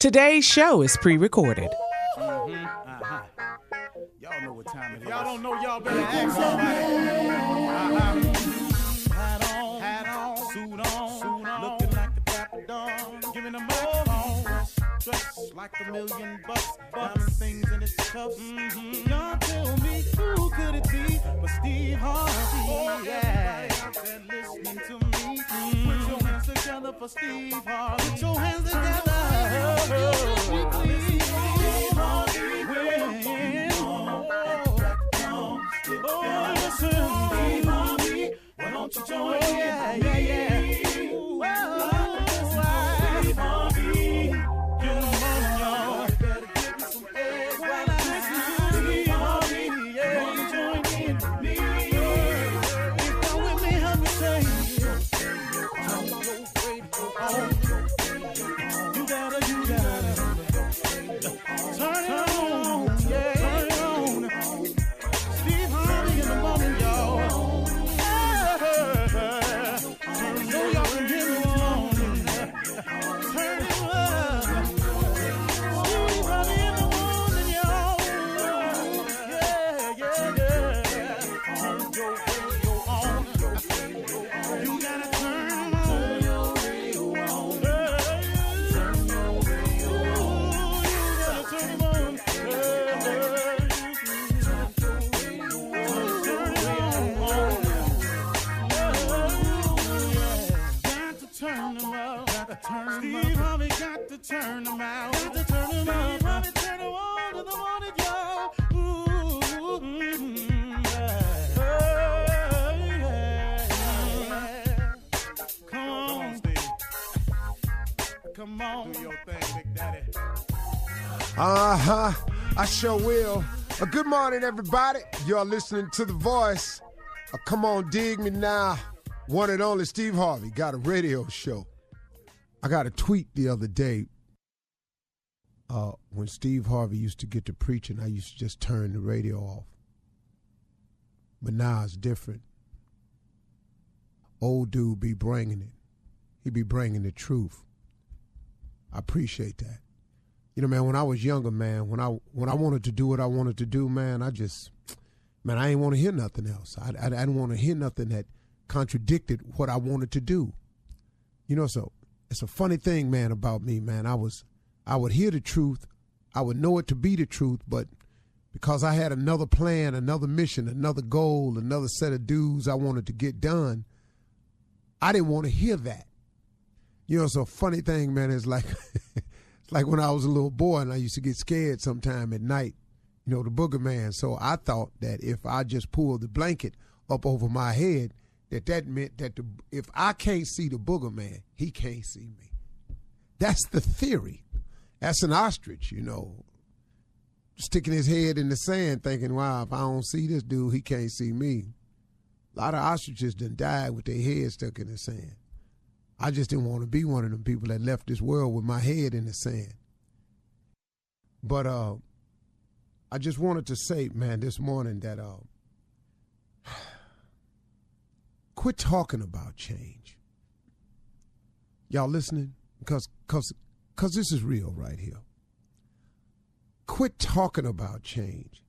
Today's show is pre-recorded. Y'all know what time it is. Y'all don't know, y'all better ask somebody. Hat on, suit on, looking like the Dapper Dawn, giving them microphone, dressed like $1,000,000, diamond things in its cuffs. Y'all tell me who could it be but Steve Harvey? Oh, yeah. Everybody out there listening to me, put your hands together for Steve Harvey. Put your hands together. Why don't you join me? Yeah. Ooh, Steve Harvey. Get them on, y'all. Better give me some eggs while I listen to Steve Harvey. Yeah, you join in with me. If you're with me, help me say, turn your radio on. You gotta turn it on. Yeah, turn it on. Steve Harvey in the morning, y'all. Steve Harvey got to turn them out. Got to turn them out. Harvey turn them on to the morning, y'all. Come on, Steve. Come on. Do your thing, Big Daddy. I sure will. Good morning, everybody. You're listening to The Voice. Come on, dig me now. One and only Steve Harvey got a radio show. I got a tweet the other day. When Steve Harvey used to get to preaching, I used to just turn the radio off. But now it's different. Old dude be bringing it. He be bringing the truth. I appreciate that. You know, man, when I was younger, man, when I wanted to do what I wanted to do, man, I ain't want to hear nothing else. I didn't want to hear nothing that contradicted what I wanted to do. You know, so it's a funny thing, man, about me, man. I would hear the truth. I would know it to be the truth, but because I had another plan, another mission, another goal, another set of dues I wanted to get done, I didn't want to hear that. You know, it's a funny thing, man. It's like it's like when I was a little boy and I used to get scared sometime at night, you know, the booger man. So I thought that if I just pulled the blanket up over my head, that meant that if I can't see the booger man, he can't see me. That's the theory. That's an ostrich, you know, sticking his head in the sand thinking, wow, if I don't see this dude, he can't see me. A lot of ostriches done died with their head stuck in the sand. I just didn't want to be one of them people that left this world with my head in the sand. But I just wanted to say, man, this morning that quit talking about change. Y'all listening? Because this is real right here. Quit talking about change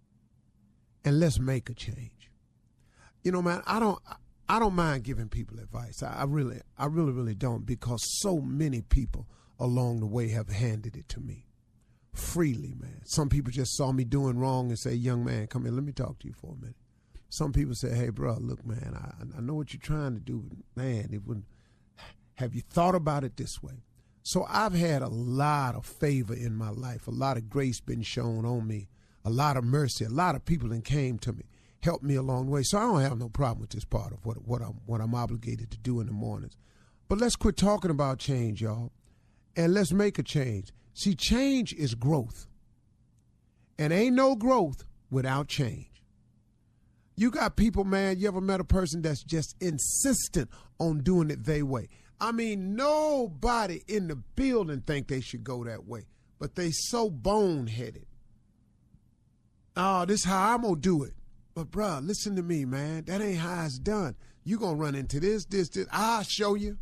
and let's make a change. You know, man, I don't mind giving people advice. I really don't, because so many people along the way have handed it to me freely, man. Some people just saw me doing wrong and say, young man, come here, let me talk to you for a minute. Some people say, hey, bro, look, man, I know what you're trying to do, but, man, have you thought about it this way? So I've had a lot of favor in my life, a lot of grace been shown on me, a lot of mercy, a lot of people that came to me, helped me along the way. So I don't have no problem with this part of what I'm obligated to do in the mornings. But let's quit talking about change, y'all, and let's make a change. See, change is growth, and ain't no growth without change. You got people, man, you ever met a person that's just insistent on doing it their way? I mean, nobody in the building think they should go that way, but they so boneheaded. Oh, this is how I'm going to do it. But, bruh, listen to me, man. That ain't how it's done. You going to run into this. I'll show you.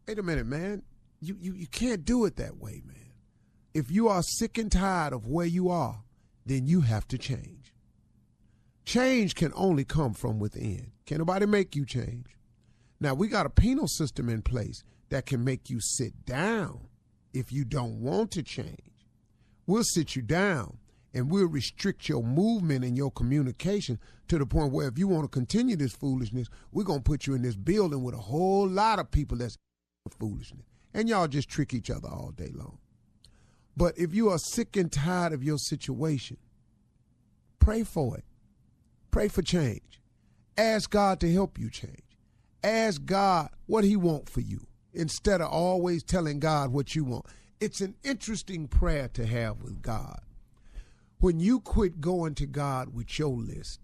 Wait a minute, man. You can't do it that way, man. If you are sick and tired of where you are, then you have to change. Change can only come from within. Can't nobody make you change. Now, we got a penal system in place that can make you sit down if you don't want to change. We'll sit you down and we'll restrict your movement and your communication to the point where if you want to continue this foolishness, we're going to put you in this building with a whole lot of people that's foolishness. And y'all just trick each other all day long. But if you are sick and tired of your situation, pray for it. Pray for change. Ask God to help you change. Ask God what he wants for you instead of always telling God what you want. It's an interesting prayer to have with God. When you quit going to God with your list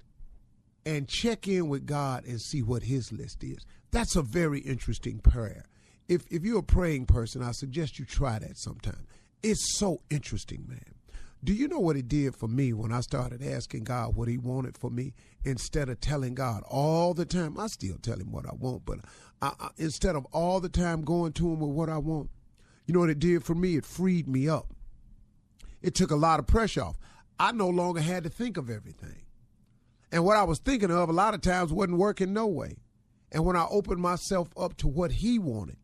and check in with God and see what his list is, that's a very interesting prayer. If you're a praying person, I suggest you try that sometime. It's so interesting, man. Do you know what it did for me when I started asking God what he wanted for me instead of telling God all the time? I still tell him what I want, but instead of all the time going to him with what I want, you know what it did for me? It freed me up. It took a lot of pressure off. I no longer had to think of everything. And what I was thinking of a lot of times wasn't working no way. And when I opened myself up to what he wanted,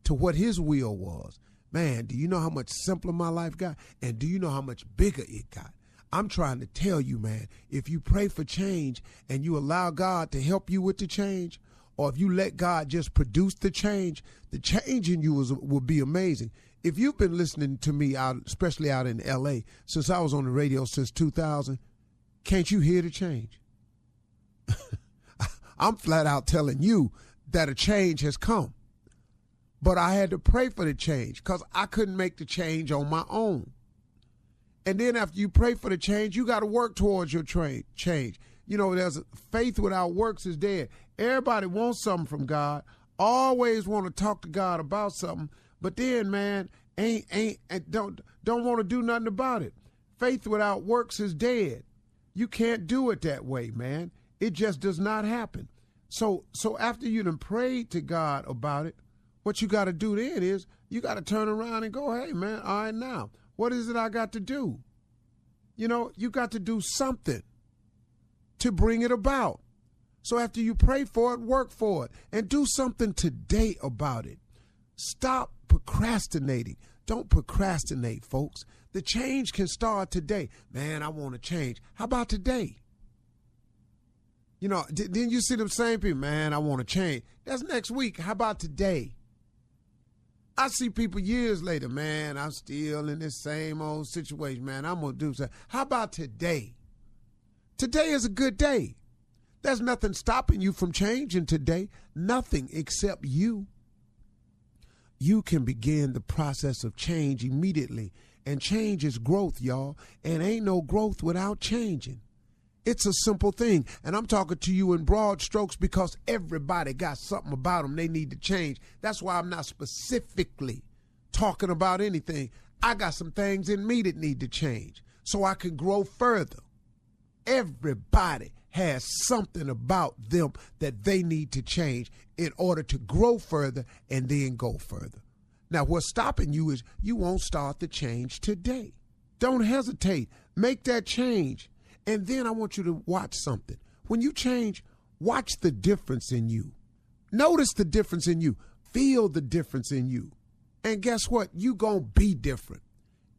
to what his will was, man, do you know how much simpler my life got? And do you know how much bigger it got? I'm trying to tell you, man, if you pray for change and you allow God to help you with the change, or if you let God just produce the change in you will be amazing. If you've been listening to me out, especially out in L.A., since I was on the radio since 2000, can't you hear the change? I'm flat out telling you that a change has come. But I had to pray for the change because I couldn't make the change on my own. And then after you pray for the change, you got to work towards your change. You know, there's faith without works is dead. Everybody wants something from God, always want to talk to God about something, but then, man, don't want to do nothing about it. Faith without works is dead. You can't do it that way, man. It just does not happen. So after you done prayed to God about it, what you got to do then is you got to turn around and go, hey, man, all right, now, what is it I got to do? You know, you got to do something to bring it about. So after you pray for it, work for it, and do something today about it. Stop procrastinating. Don't procrastinate, folks. The change can start today. Man, I want to change. How about today? You know, then you see them same people, man, I want to change. That's next week. How about today? I see people years later, man, I'm still in this same old situation, man. I'm going to do something. How about today? Today is a good day. There's nothing stopping you from changing today. Nothing except you. You can begin the process of change immediately. And change is growth, y'all. And ain't no growth without changing. It's a simple thing. And I'm talking to you in broad strokes because everybody got something about them they need to change. That's why I'm not specifically talking about anything. I got some things in me that need to change so I can grow further. Everybody has something about them that they need to change in order to grow further and then go further. Now, what's stopping you is you won't start the change today. Don't hesitate. Make that change. And then I want you to watch something. When you change, watch the difference in you. Notice the difference in you. Feel the difference in you. And guess what? You gonna be different.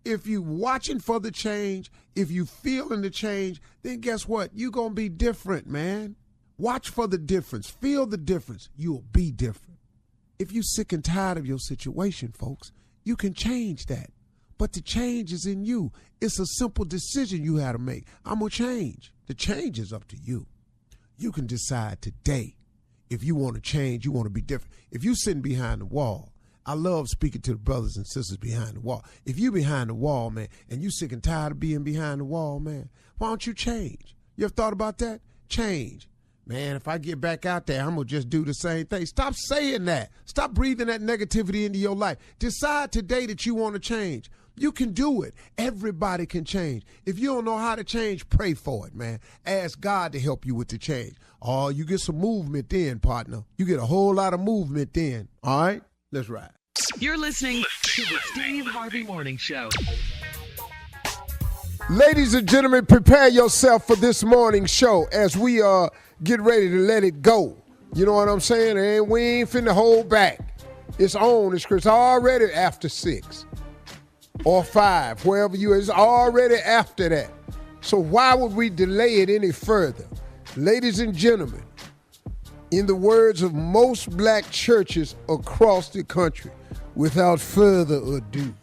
If you watching for the change, if you feeling the change, then guess what? You gonna be different, man. Watch for the difference. Feel the difference. You'll be different. If you sick and tired of your situation, folks, you can change that. But the change is in you. It's a simple decision you have to make. I'm going to change. The change is up to you. You can decide today if you want to change, you want to be different. If you're sitting behind the wall, I love speaking to the brothers and sisters behind the wall. If you're behind the wall, man, and you're sick and tired of being behind the wall, man, why don't you change? You ever thought about that? Change. Man, if I get back out there, I'm going to just do the same thing. Stop saying that. Stop breathing that negativity into your life. Decide today that you want to change. You can do it. Everybody can change. If you don't know how to change, pray for it, man. Ask God to help you with the change. Oh, you get some movement then, partner. You get a whole lot of movement then. All right? Let's ride. You're listening to the Steve Harvey Morning Show. Ladies and gentlemen, prepare yourself for this morning show as we get ready to let it go. You know what I'm saying? And we ain't finna hold back. It's on. It's already after 6 or 5, wherever you is. Already after that. So why would we delay it any further? Ladies and gentlemen, in the words of most black churches across the country, without further ado,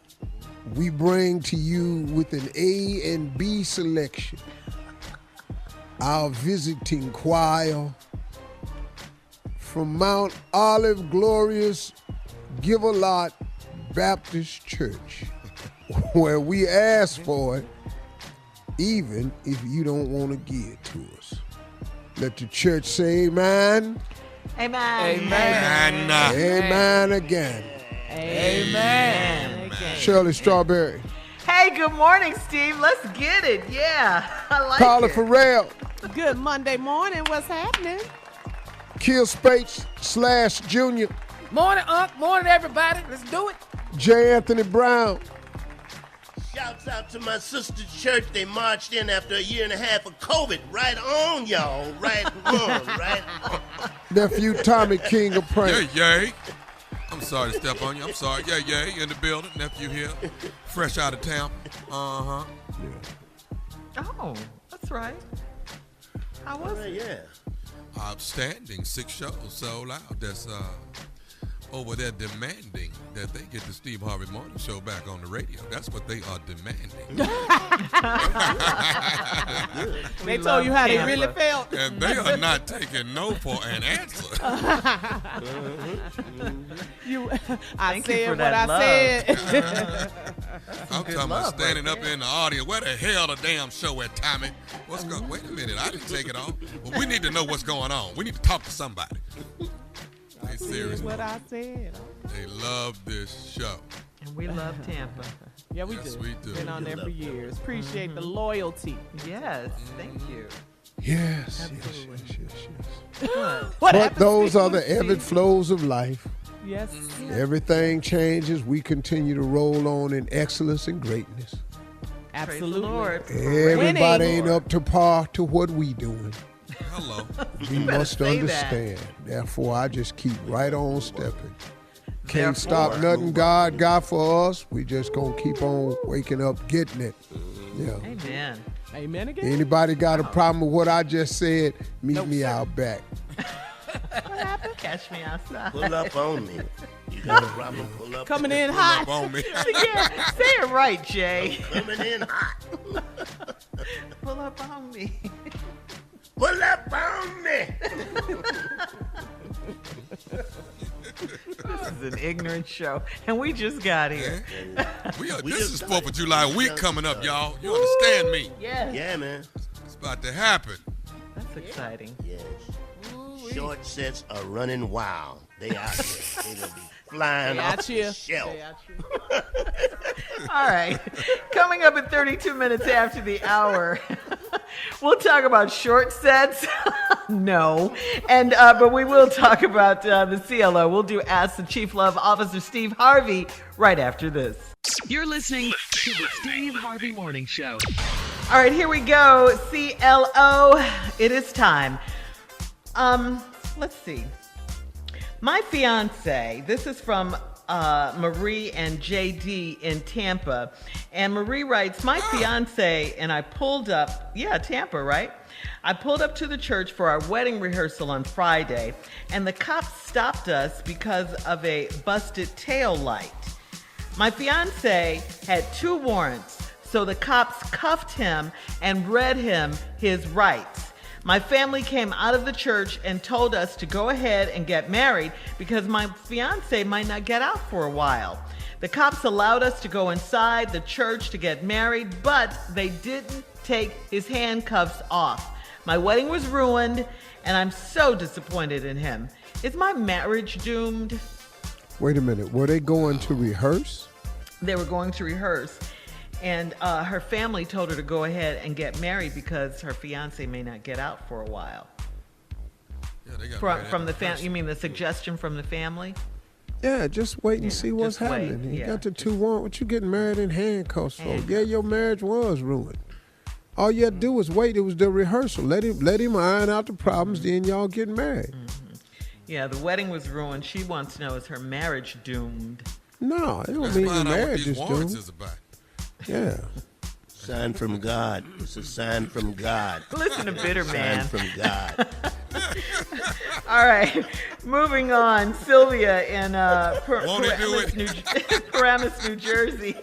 we bring to you with an A and B selection our visiting choir from Mount Olive Glorious Give-A-Lot Baptist Church, where we ask for it even if you don't want to give it to us. Let the church say amen. Amen. Amen. Amen again. Amen. Shirley Strawberry. Hey, good morning, Steve. Let's get it. Yeah, I like Carla it. Farrell. Good Monday morning. What's happening? Kill Spates / Junior. Morning, Unc. Morning, everybody. Let's do it. J. Anthony Brown. Shouts out to my sister's church. They marched in after a year and a half of COVID. Right on, y'all. Right on, right on. Nephew Tommy King of Prank. Yay. I'm sorry to step on you. I'm sorry. Yay. In the building. Nephew here. Fresh out of town. Uh-huh. Oh, that's right. How was it? Yeah. Outstanding. 6 shows sold out. That's over there demanding that they get the Steve Harvey Morning Show back on the radio. That's what they are demanding. They told you how they really felt. And they are not taking no for an answer. I Thank you said for what that I love. I'm said. talking about love standing right up in the audience. Where the hell the damn show at, Tommy? What's going? Wait a minute, I didn't take it off. Well, we need to know what's going on. We need to talk to somebody. They serious. What I said. They love this show. And we love Tampa. Yeah, we Yes, do. we do. Been on there for years. Appreciate the loyalty. Yes, thank you. Yes. What? What But happened, those Steve? are the ebb and flows of life. Yes. Everything changes. We continue to roll on in excellence and greatness. Praise the Absolutely. Lord. Everybody Winning. ain't up to par to what we doing. Hello. We must say that. understand. Therefore, I just keep right on stepping. Can't Therefore. stop nothing God got for us. We just gonna keep on waking up, getting it. Yeah. Amen. Amen again. Anybody got a problem with what I just said? Meet me out back. Catch me outside. Pull up on me. You got a problem? Pull up. Coming in Pull hot. up on me. Yeah, say it right, Jay. Coming in hot. Pull up on me. Pull up on me. This is an ignorant show, and we just got here. This is 4th of July week coming up, y'all. You understand me? Yes. Yeah, man. It's about to happen. That's exciting. Yes. Short sets are running wild. They out there. They gonna be flying They off out the here. shelf. All right. Coming up at 32 minutes after the hour, we'll talk about short sets. No. And but we will talk about the CLO. We'll do Ask the Chief Love Officer Steve Harvey right after this. You're listening to the Steve Harvey Morning Show. All right, here we go. CLO. It is time. Let's see. My fiance, this is from Marie and JD in Tampa. And Marie writes, my fiance and I pulled up, Tampa, right? I pulled up to the church for our wedding rehearsal on Friday, and the cops stopped us because of a busted tail light. My fiance had 2 warrants, so the cops cuffed him and read him his rights. My family came out of the church and told us to go ahead and get married because my fiance might not get out for a while. The cops allowed us to go inside the church to get married, but they didn't take his handcuffs off. My wedding was ruined, and I'm so disappointed in him. Is my marriage doomed? Wait a minute. Were they going to rehearse? They were going to rehearse. And her family told her to go ahead and get married because her fiance may not get out for a while. Yeah, they got From the family, you mean the suggestion from the family? Yeah, just wait and see what's just wait, happening. You yeah. got the two warrants. What you getting married in handcuffs for? Handcuffs. Yeah, your marriage was ruined. All you had to do was wait. It was the rehearsal. Let him iron out the problems. Then y'all get married. Yeah, the wedding was ruined. She wants to know, is her marriage doomed? No, it don't Let's mean the find out what marriage these is warrants doomed. is about. Yeah. Sign from God. It's a sign from God. Listen to Sign Bitterman. from God. All right, moving on. Sylvia in Won't he do it? Paramus, New Jersey,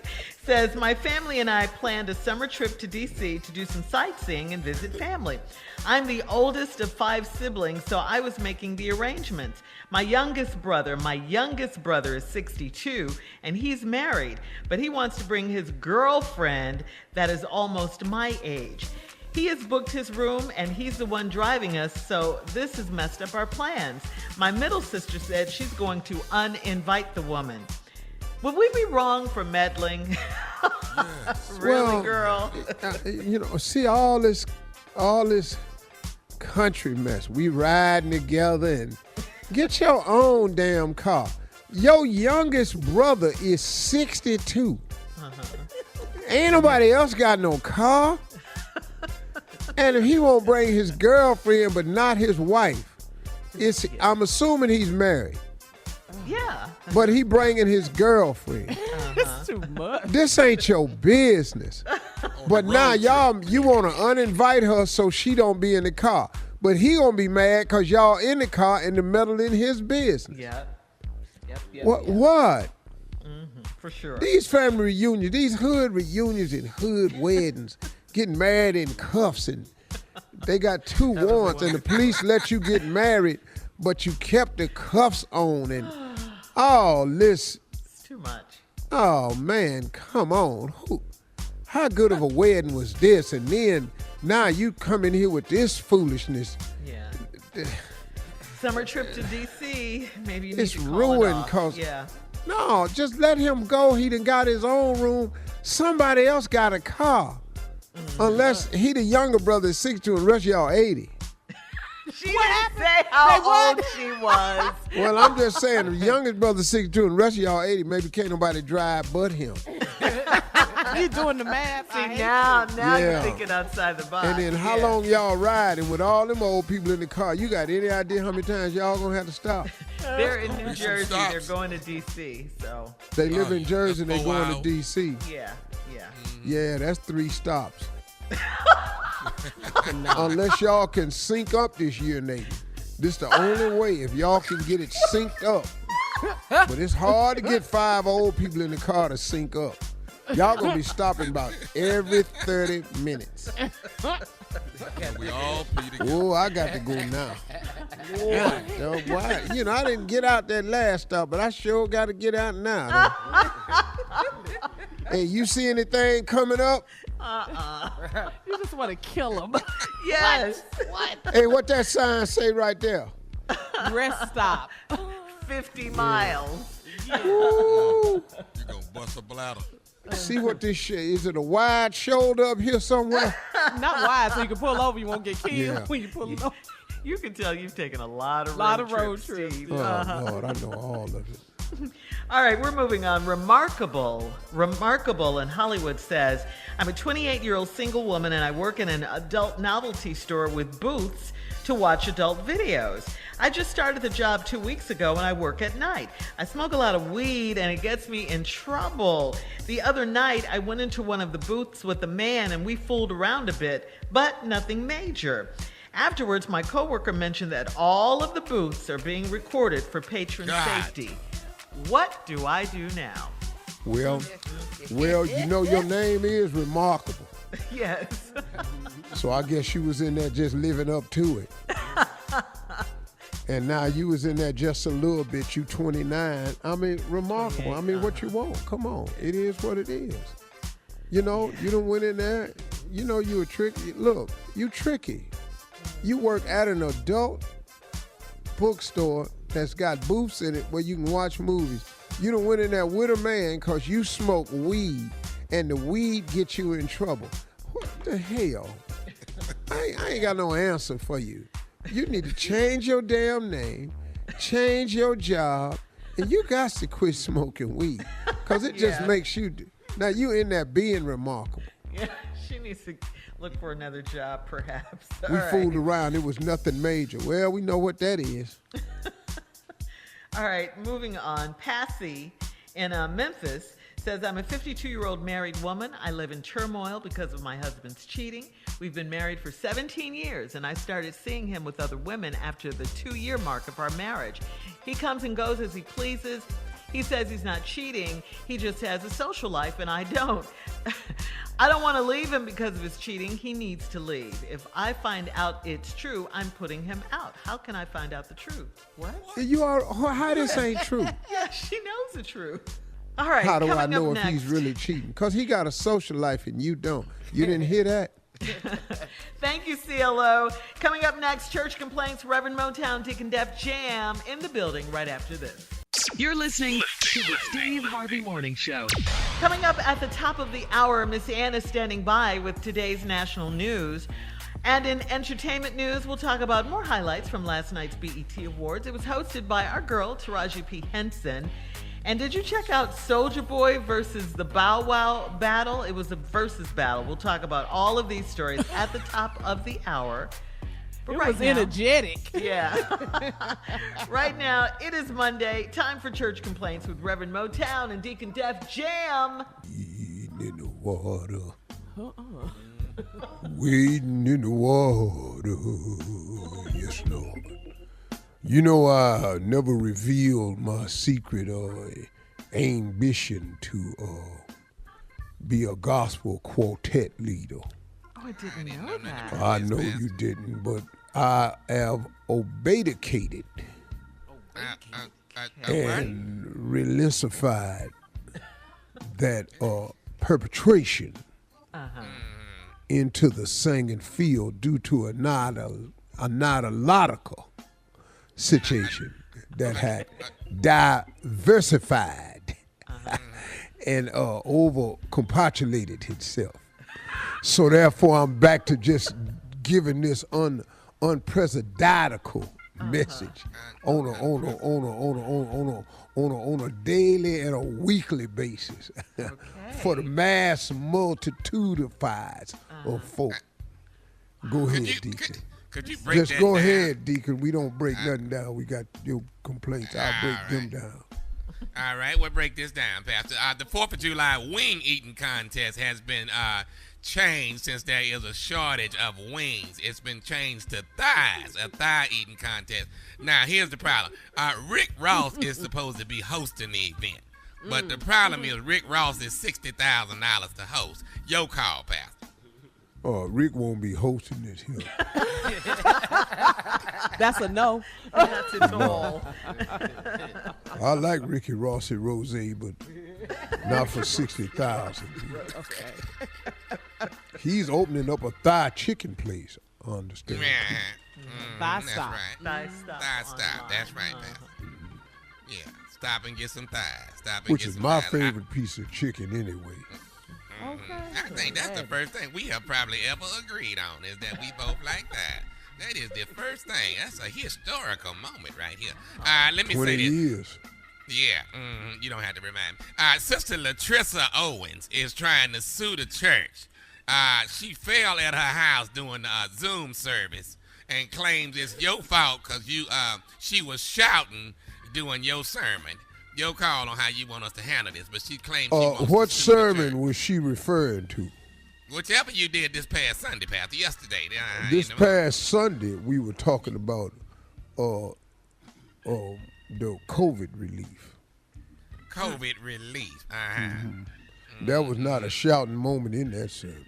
says, my family and I planned a summer trip to D.C. to do some sightseeing and visit family. I'm the oldest of 5 siblings, so I was making the arrangements. My youngest brother is 62, and he's married, but he wants to bring his girlfriend that is almost my age. He has booked his room, and he's the one driving us, so this has messed up our plans. My middle sister said she's going to uninvite the woman. Would we be wrong for meddling? Really, Well, girl? See all this country mess. We riding together and get your own damn car. Your youngest brother is 62. Ain't nobody else got no car. And if he won't bring his girlfriend but not his wife, I'm assuming he's married. Yeah. But he bringing his girlfriend. It's too much. This ain't your business. But now you want to uninvite her so she don't be in the car. But he gonna be mad because y'all in the car and the meddle in his business. Yep. What? For sure. These family reunions, these hood reunions and hood weddings, getting married in cuffs, and they got 2 warrants, and the police let you get married, but you kept the cuffs on, and this. It's too much. Oh man, come on. How good of a wedding was this? And then now you come in here with this foolishness. Yeah. Summer trip to D.C. Maybe you need It's to call it ruined off. because Yeah. no, just let him go. He done got his own room. Somebody else got a car. Unless he the younger brother is 62 and the rest of y'all 80. She didn't say how old she was. Well, I'm just saying the youngest brother is 62 and the rest of y'all 80. Maybe can't nobody drive but him. You doing the math? See, now Yeah. you're thinking outside the box. And then how Yeah. long y'all riding with all them old people in the car? You got any idea how many times y'all gonna have to stop? They're in New Some Jersey. stops. They're going to D.C. So, They live in Jersey and they that's for a going to while. D.C. yeah. Yeah, that's 3 stops. Unless y'all can sync up this year, Nate. This the only way if y'all can get it synced up. But it's hard to get 5 old people in the car to sync up. Y'all gonna be stopping about every 30 minutes. We all pee together. Oh, I got to go now. Boy, why? I didn't get out that last stop, but I sure got to get out now. Hey, you see anything coming up? You just want to kill him. Yes. Hey, what that sign say right there? Rest stop. 50 miles. Ooh. You gonna bust a bladder. See what this shit is? It a wide shoulder up here somewhere? Not wide, so you can pull over. You won't get killed Yeah. when you pull over. You can tell you've taken a lot of road trips, Steve. Oh, Lord, I know all of it. All right, we're moving on. Remarkable in Hollywood says, I'm a 28-year-old single woman and I work in an adult novelty store with booths to watch adult videos. I just started the job 2 weeks ago and I work at night. I smoke a lot of weed and it gets me in trouble. The other night, I went into one of the booths with a man and we fooled around a bit, but nothing major. Afterwards, my coworker mentioned that all of the booths are being recorded for patron safety. What do I do now? Well, your name is Remarkable. Yes. So I guess you was in there just living up to it. And now you was in there just a little bit. You 29. I mean, remarkable. I mean, what you want? Come on. It is what it is. You done went in there. You were tricky. Look, you tricky. You work at an adult bookstore that's got booths in it where you can watch movies. You done went in there with a man because you smoke weed and the weed gets you in trouble. What the hell? I ain't got no answer for you. You need to change your damn name, change your job, And you got to quit smoking weed because it just makes you. Now, you in there being remarkable. Yeah, she needs to look for another job, perhaps. We All right. fooled around. It was nothing major. Well, we know what that is. All right, moving on. Passy in Memphis says, I'm a 52-year-old married woman. I live in turmoil because of my husband's cheating. We've been married for 17 years, and I started seeing him with other women after the 2-year mark of our marriage. He comes and goes as he pleases. He says he's not cheating. He just has a social life, and I don't. I don't want to leave him because of his cheating. He needs to leave. If I find out it's true, I'm putting him out. How can I find out the truth? What? You are. How this ain't true? Yeah, she knows the truth. All right. How do I coming know up if he's next. really cheating? Because he got a social life and you don't. You didn't hear that? Thank you, CLO. Coming up next, church complaints, Reverend Motown, Deacon Def Jam in the building right after this. You're listening to the Steve Harvey Morning Show. Coming up at the top of the hour, Miss Ann is standing by with today's national news. And in entertainment news, we'll talk about more highlights from last night's BET Awards. It was hosted by our girl, Taraji P. Henson. And did you check out Soulja Boy versus the Bow Wow battle? It was a versus battle. We'll talk about all of these stories at the top of the hour. But It right was now, energetic. yeah. Right now, it is Monday. Time for church complaints with Reverend Motown and Deacon Def Jam. Wading in the water. Wading in the water. Yes, Lord. You know, I never revealed my secret or ambition to be a gospel quartet leader. Oh, I didn't know that. I know you didn't, but I have obedicated and relensified that perpetration into the singing field due to a nautical situation that had diversified and over-compopulated itself. So therefore, I'm back to just giving this unprecedented message on a daily and a weekly basis for the mass multitudifies of folk. Go ahead, Deacon. Could you break Just that go down? ahead, Deacon. We don't break nothing down. We got your complaints. I'll break them down. All right, we'll break this down, Pastor. The 4th of July wing eating contest has been changed since there is a shortage of wings. It's been changed to thighs, a thigh eating contest. Now, here's the problem. Rick Ross is supposed to be hosting the event. But the problem is Rick Ross is $60,000 to host. Your call, Pastor. Rick won't be hosting this here. That's a no. That's it all. I like Ricky Ross and Rose, but not for 60,000. Okay. He's opening up a thigh chicken place. I understand. Thigh That's stop. right. Thigh stop. Thigh stop. online. That's right, Pastor. Yeah, stop and get some thighs. Stop and Which get is some my thighs. favorite piece of chicken anyway. Okay. I think that's the first thing we have probably ever agreed on is that we both like that. That is the first thing. That's a historical moment right here. Let me 20 say this. years. Yeah, you don't have to remind me. Sister Latrissa Owens is trying to sue the church. She fell at her house doing a Zoom service and claims it's your fault because she was shouting during your sermon. Your call on how you want us to handle this, but she claims she wants What to sue the church. sermon was she referring to? Whichever you did this past Sunday, Pastor, yesterday. This past Sunday, we were talking about the COVID relief. COVID relief. There was not a shouting moment in that sermon.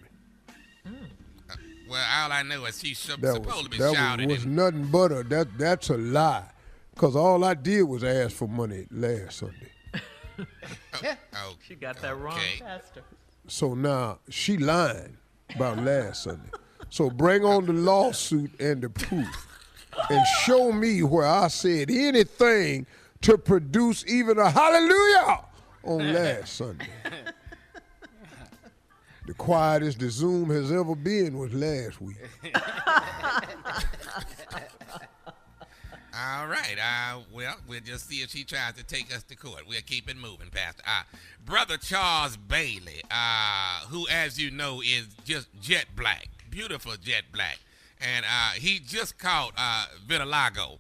Well, all I know is she's That supposed to be was shouting. nothing but that's a lie. Because all I did was ask for money last Sunday. She got that wrong, Okay. Pastor. So now she lying about last Sunday. So bring on the lawsuit and the proof and show me where I said anything to produce even a hallelujah on last Sunday. The quietest the Zoom has ever been was last week. All right. Well, we'll just see if she tries to take us to court. We'll keep it moving, Pastor. Brother Charles Bailey, who, as you know, is just jet black, beautiful jet black, and he just caught vitiligo.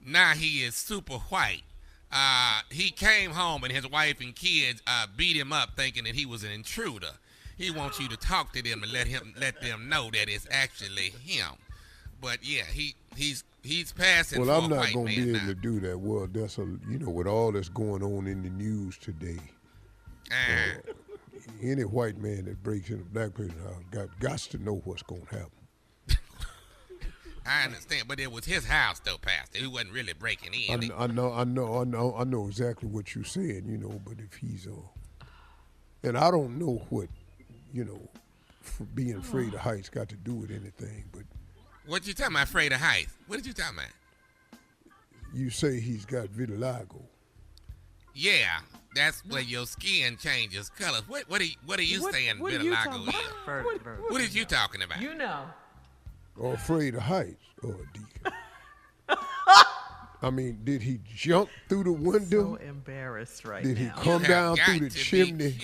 Now he is super white. He came home and his wife and kids beat him up, thinking that he was an intruder. He wants you to talk to them and let them know that it's actually him. But yeah, he's passing. Well, for I'm a not white going to man be now. able to do that. Well, that's with all that's going on in the news today, any white man that breaks in a black person's house got to know what's going to happen. I understand, but it was his house, though, Pastor. He wasn't really breaking in. I know exactly what you're saying, but if he's and I don't know what, for being afraid of heights got to do with anything, but. What you talking about, afraid of heights? What did you talking about? You say he's got vitiligo. Yeah, that's where your skin changes colors. What are you saying what are you vitiligo talking is? about? What is you talking about? You know. Or afraid of heights, Deacon. I mean, did he jump through the window? So embarrassed right Did he now. come You down have through got the to be chimney?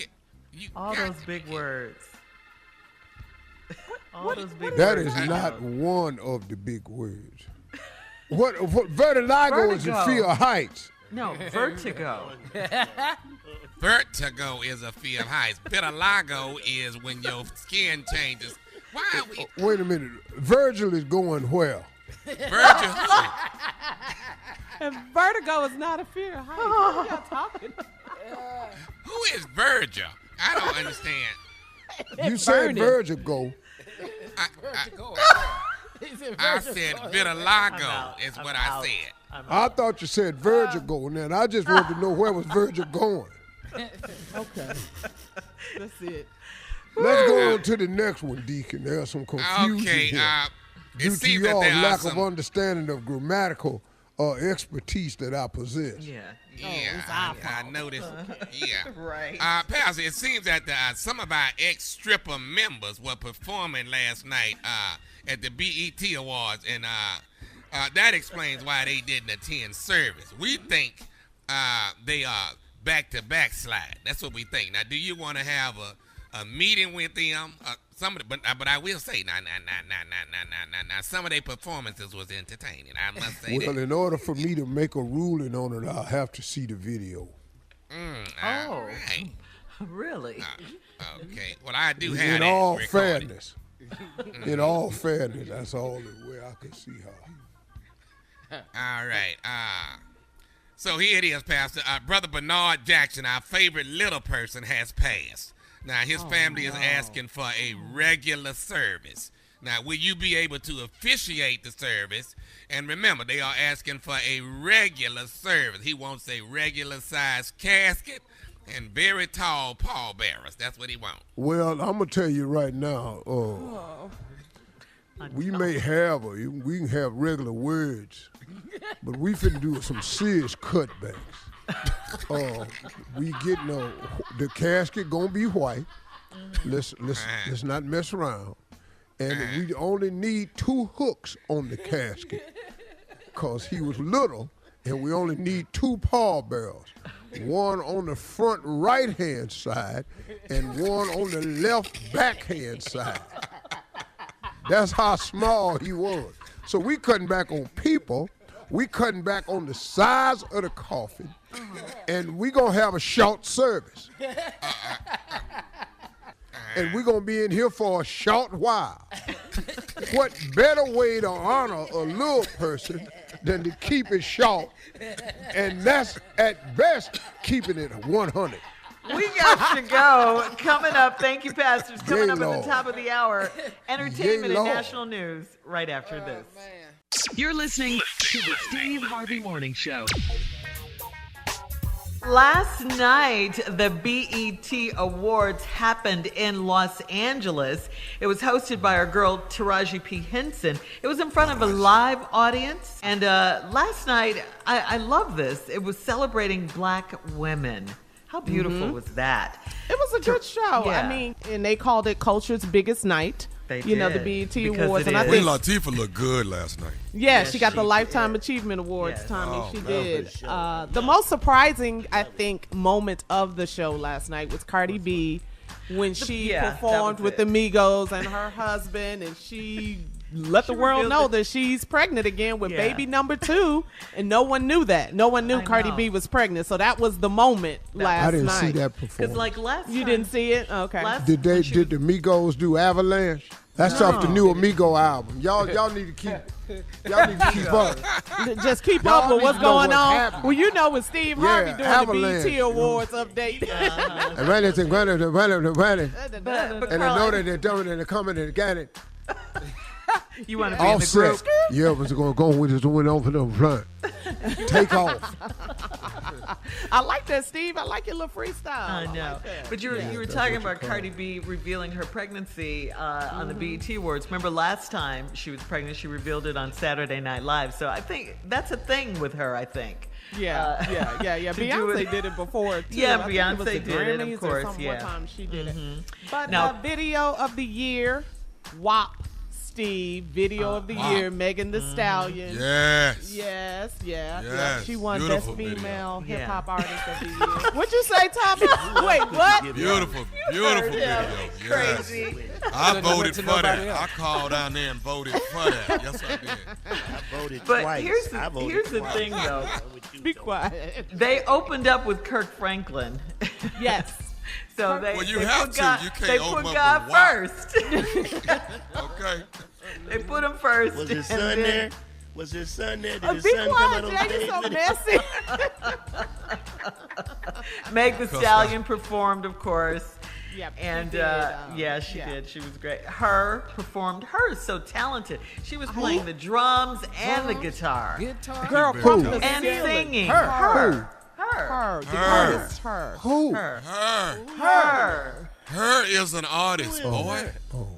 All those big words. All those big That words. is not one of the big words. What vitiligo is a Vertigo. fear of heights. No, vertigo. Vertigo is a fear of heights. Vitiligo is when your skin changes. Why are we Wait a minute. Virgil is going where? Virgil? And vertigo is not a fear of heights. What are y'all talking about? Who is Virgil? I don't understand. You said burning. Virgil go. I said vitiligo is what I out. said. I thought you said Virgil go. Now I just wanted to know where was Virgil going. Okay. That's it. Let's go on to the next one, Deacon. There's some confusion Okay, here. it Due to seems that your there are lack some. of understanding of grammatical expertise that I possess. Yeah. it's Yeah, our I noticed. Yeah. Right. Pastor, it seems that some of our ex-stripper members were performing last night at the BET Awards, and that explains why they didn't attend service. We think they are back-to-back slide. That's what we think. Now, do you want to have a meeting with them? But I will say, some of their performances was entertaining. I must say Well, that. in order for me to make a ruling on it, I'll have to see the video. All right. Really? Okay. Well, I do have In that all recorded. fairness. In all fairness, that's all the way I can see her. All right. So here it is, Pastor. Brother Bernard Jackson, our favorite little person, has passed. Now, his family is asking for a regular service. Now, will you be able to officiate the service? And remember, they are asking for a regular service. He wants a regular-sized casket and very tall pallbearers. That's what he wants. Well, I'm going to tell you right now, we may have, we can have regular words, but we finna do some serious cutbacks. We getting the casket gonna be white. Let's not mess around. And we only need 2 hooks on the casket, cause he was little, and we only need 2 pallbearers. One on the front right-hand side and one on the left backhand side. That's how small he was. So we cutting back on people. We cutting back on the size of the coffin. And we going to have a short service. And we're going to be in here for a short while. What better way to honor a little person than to keep it short? And that's, at best, keeping it 100. We got to go. Coming up, thank you, pastors. Coming Yay, up at Lord. the top of the hour, entertainment Yay, and Lord. national news right after this. You're listening to the Steve Harvey Morning Show. Last night, the BET Awards happened in Los Angeles. It was hosted by our girl, Taraji P. Henson. It was in front of a live audience. And last night, I love this. It was celebrating Black women. How beautiful was that? It was a good show. Yeah. I mean, and they called it Culture's Biggest Night. They the did, BET because Awards, it and I is. Queen think Latifah looked good last night. she got the Lifetime Achievement Awards. Yes. Tommy, Oh, she no, did. for sure. The most surprising, I think, moment of the show last night was Cardi B when she that performed was with it. the Migos and her husband, and she let the world revealed know it. that she's pregnant again with Yeah. baby number 2, and no one knew that. No one knew I Cardi know. B was pregnant, so that was the moment last I didn't night. see that Because performance. like last You time, didn't see it? Okay. Did the Migos do Avalanche? That's off the new Amigo album. Y'all need to keep up. Just keep Y'all up with need what's to know going what's on. happening. Well, you know, with Steve Harvey doing Avalanche. the BET Awards update. And Randy and Granny, but and I Carl, know that they're doing it and they're coming and got it. you want to be in the Offset. group. Yeah, what's going to go with this went over the front. Take off. I like that, Steve. I like your little freestyle. I know. like that. But you were talking about Cardi B revealing her pregnancy on the BET Awards. Remember last time she was pregnant, she revealed it on Saturday Night Live. So I think that's a thing with her, I think. Yeah. to do Beyonce it. did it before, too. Yeah, I think it was Beyonce the did it, of Grammys or course, something. yeah. One time she did it. But Now- video of the year, WAP Steve. Video of the year, Megan Thee Stallion. Yes. Yes. Yes, She won beautiful Best video. Female Yeah. Hip Hop Artist of the Year. What'd you say, Tommy? Wait, what? Beautiful video. Yeah, Yes. crazy. I voted went to for nobody that. else. I called down there and voted for that. Yes, I did. I voted But twice. here's I the, voted here's the twice. thing, though. Be quiet. They opened up with Kirk Franklin. Yes. So they, Well, you they have put to. God, You can't they open put up God with WAP. first. Okay. They put him first. Was his and son then- there? Was his son there? Did his Be son come out quiet, on Jay. stage You're so with him? messy. Meg Thee Stallion performed, of course. Yep, she And did, she yeah. did. She was great. Her performed. Her is so talented. She was playing the drums and the guitar Guitar. Girl Who? from the and ceiling. singing. Her. Her. The Her. artist, her. Who? Her. Her. Her is an artist, boy.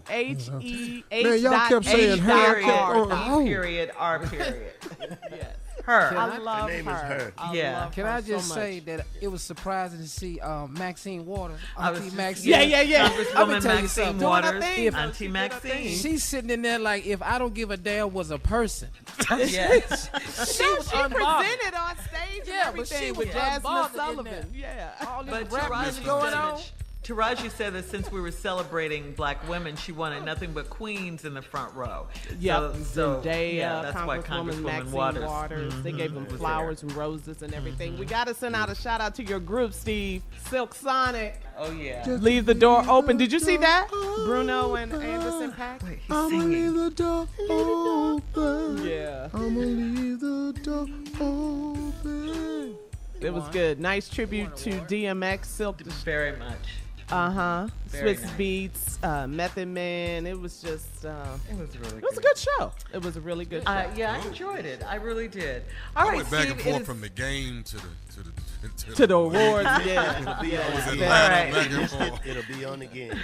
H-E-H. Man, y'all kept saying her. Period. Oh. E period. R period. Her. I love name is her. Yeah. love Can her I just so say much. that it was surprising to see Maxine Waters, I was Auntie just- Maxine. Yeah. Congresswoman tell you Maxine something. Doing her Waters, thing, though. Auntie She did her Maxine. thing. She's sitting in there like, if I don't give a damn was a person. Yes. She was She unbothered. presented on stage Yeah, and but she everything was with Jasmine unbothered in Sullivan. there. Yeah. All this But rap Taraji music going said on. that Taraji said that since we were celebrating Black women, she wanted nothing but queens in the front row. Yep, So Zendaya, yeah, that's why Congresswoman Maxine Waters. Waters. They gave them was flowers and roses and everything. We got to send out a shout out to your group, Steve. Silk Sonic. Oh yeah. Leave the door open. Did you see that? Bruno and Anderson .Paak. Wait, he's I'ma leave singing. the door open. Yeah. I'ma leave the door open. It was good. Nice tribute to DMX, Silk. Very much. Swiss nice. Beats, Method Man. It was just. It was really It was a good show. It was a really good show. Yeah, I enjoyed it. I really did. All I right, went back Steve, and it forth is- from the game to To the awards, yeah. I was in All Atlanta right. back and forth. It'll be on again.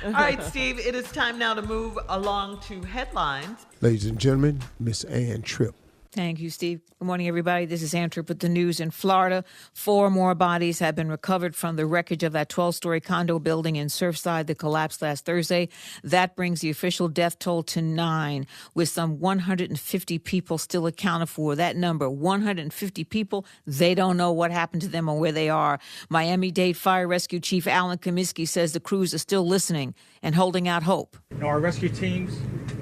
All right, Steve, it is time now to move along to headlines. Ladies and gentlemen, Miss Ann Tripp. Thank you, Steve. Good morning, everybody. This is Ann Tripp with the news. In Florida, 4 more bodies have been recovered from the wreckage of that 12-story condo building in Surfside that collapsed last Thursday. That brings the official death toll to 9, with some 150 people still accounted for. That number, 150 people, they don't know what happened to them or where they are. Miami-Dade Fire Rescue Chief Alan Comiskey says the crews are still listening and holding out hope. Our rescue teams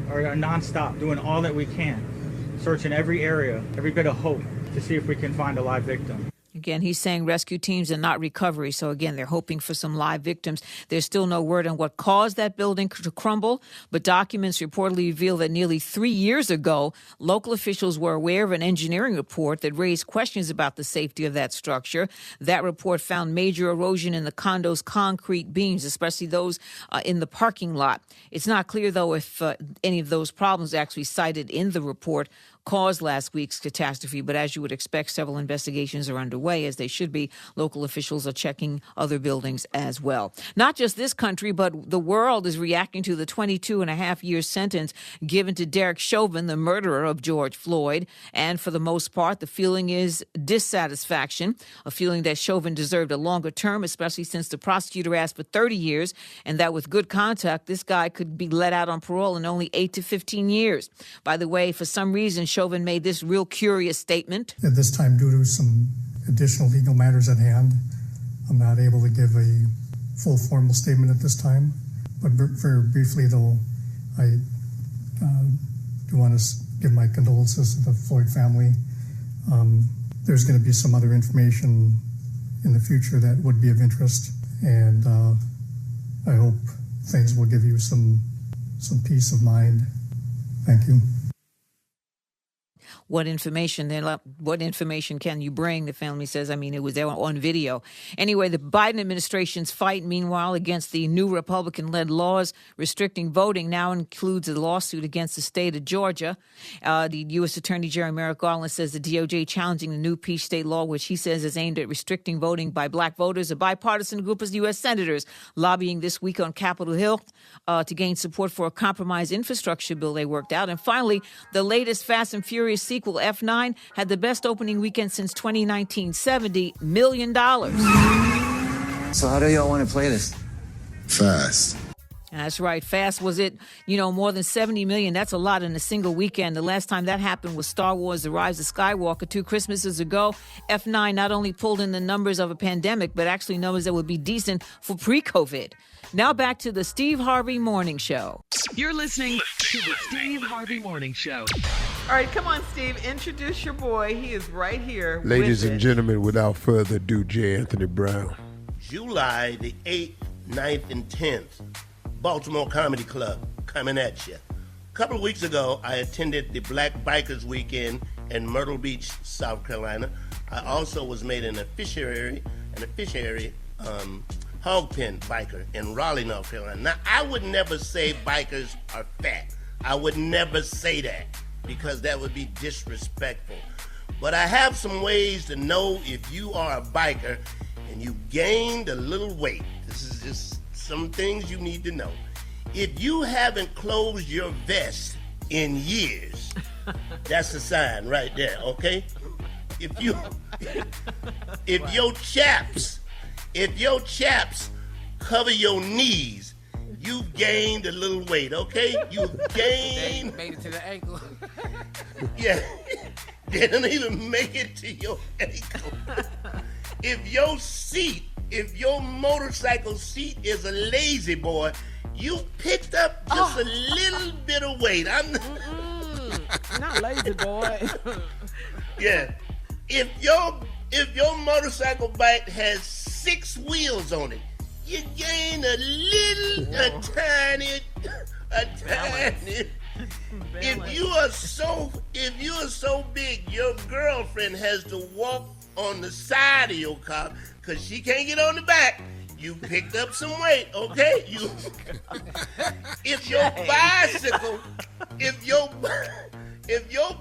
are nonstop, doing all that we can, searching every area, every bit of hope to see if we can find a live victim. Again, he's saying rescue teams and not recovery. So again, they're hoping for some live victims. There's still no word on what caused that building to crumble, but documents reportedly reveal that nearly 3 years ago, local officials were aware of an engineering report that raised questions about the safety of that structure. That report found major erosion in the condo's concrete beams, especially those in the parking lot. It's not clear, though, if any of those problems actually cited in the report caused last week's catastrophe. But as you would expect, several investigations are underway, as they should be. Local officials are checking other buildings as well. Not just this country, but the world is reacting to the 22.5-year sentence given to Derek Chauvin, the murderer of George Floyd. And for the most part, the feeling is dissatisfaction, a feeling that Chauvin deserved a longer term, especially since the prosecutor asked for 30 years, and that with good conduct, this guy could be let out on parole in only 8 to 15 years. By the way, for some reason, Chauvin made this real curious statement. At this time, due to some additional legal matters at hand, I'm not able to give a full formal statement at this time. But very briefly, though, I do want to give my condolences to the Floyd family. There's going to be some other information in the future that would be of interest, and I hope things will give you some peace of mind. Thank you. What information can you bring? The family says. I mean, it was there on video. Anyway, the Biden administration's fight, meanwhile, against the new Republican-led laws restricting voting now includes a lawsuit against the state of Georgia. The U.S. Attorney General Merrick Garland says the DOJ challenging the new Peach State law, which he says is aimed at restricting voting by black voters. A bipartisan group of U.S. senators lobbying this week on Capitol Hill to gain support for a compromise infrastructure bill they worked out. And finally, the latest Fast and Furious sequel, F9, had the best opening weekend since 2019, $70 million. So how do y'all want to play this? Fast. That's right. Fast was it, more than 70 million. That's a lot in a single weekend. The last time that happened was Star Wars: The Rise of Skywalker 2 Christmases ago. F9 not only pulled in the numbers of a pandemic, but actually numbers that would be decent for pre-COVID. Now back to the Steve Harvey Morning Show. You're listening to the Steve Harvey Morning Show. All right, come on, Steve. Introduce your boy. He is right here. Ladies and gentlemen, without further ado, J. Anthony Brown. July the 8th, 9th, and 10th, Baltimore Comedy Club coming at you. A couple of weeks ago, I attended the Black Bikers Weekend in Myrtle Beach, South Carolina. I also was made an officiary hog pen biker in Raleigh, North Carolina. Now, I would never say bikers are fat. I would never say that because that would be disrespectful. But I have some ways to know if you are a biker and you gained a little weight. This is just some things you need to know. If you haven't closed your vest in years, that's a sign right there, okay? If your chaps cover your knees, you've gained a little weight, okay? You've gained. Made it to the ankle. Yeah, they don't even make it to your ankle. If your motorcycle seat is a lazy boy, you picked up just a little bit of weight. Not lazy boy. Yeah. If your motorcycle bike has 6 wheels on it, you gain a tiny. If you are so big, your girlfriend has to walk on the side of your car because she can't get on the back. You picked up some weight, okay? If your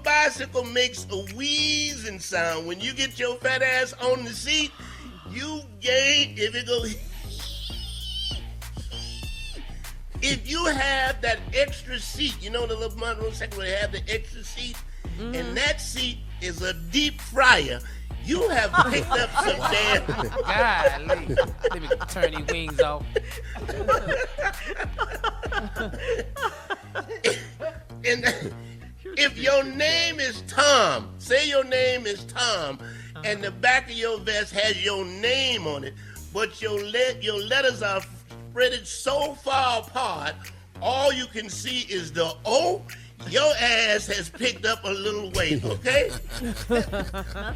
bicycle makes a wheezing sound when you get your fat ass on the seat, you gain. If you have that extra seat, the little motorcycle where they have the extra seat, and that seat is a deep fryer, you have picked up some damn. Golly. Let me turn these wings off. And if your name is Tom, say your name is Tom, and the back of your vest has your name on it, but your letters are spread so far apart, all you can see is the O. Your ass has picked up a little weight, okay? Not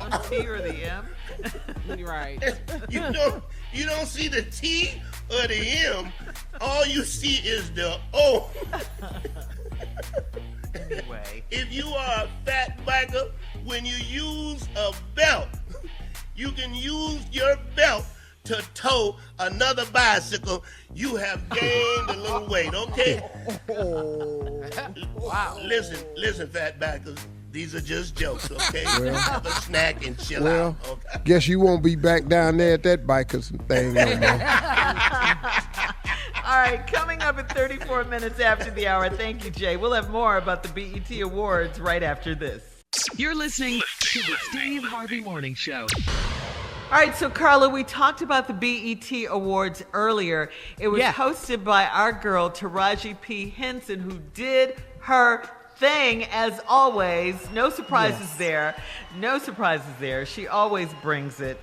the T or the M. You're right. You don't see the T or the M. All you see is the O. Anyway. If you are a fat biker, when you use a belt, you can use your belt to tow another bicycle. You have gained a little weight, okay? Wow. Listen, fat bikers. These are just jokes, okay? Well. Have a snack and chill Well, out. Okay? guess you won't be back down there at that bikers thing no more. All right, coming up at 34 minutes after the hour. Thank you, Jay. We'll have more about the BET Awards right after this. You're listening to the Steve Harvey Morning Show. All right, so Carla, we talked about the BET Awards earlier. It was hosted by our girl, Taraji P. Henson, who did her thing as always. No surprises there. No surprises there. She always brings it.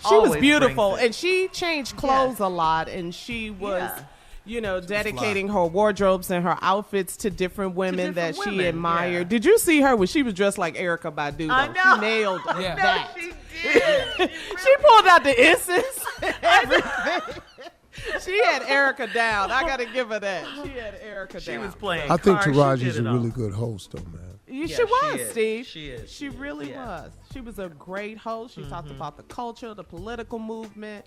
She was beautiful, and she changed clothes a lot, and she was, dedicating her wardrobes and her outfits to different women that she admired. Yeah. Did you see her when she was dressed like Erykah Badu? I know. She nailed that. She did. She pulled out the incense, everything. She had Erykah down. I got to give her that. She had Erykah down. She was playing. I think Taraji's a really good host, though, man. She was, Steve. She is. She really was. She was a great host. She talked about the culture, the political movement.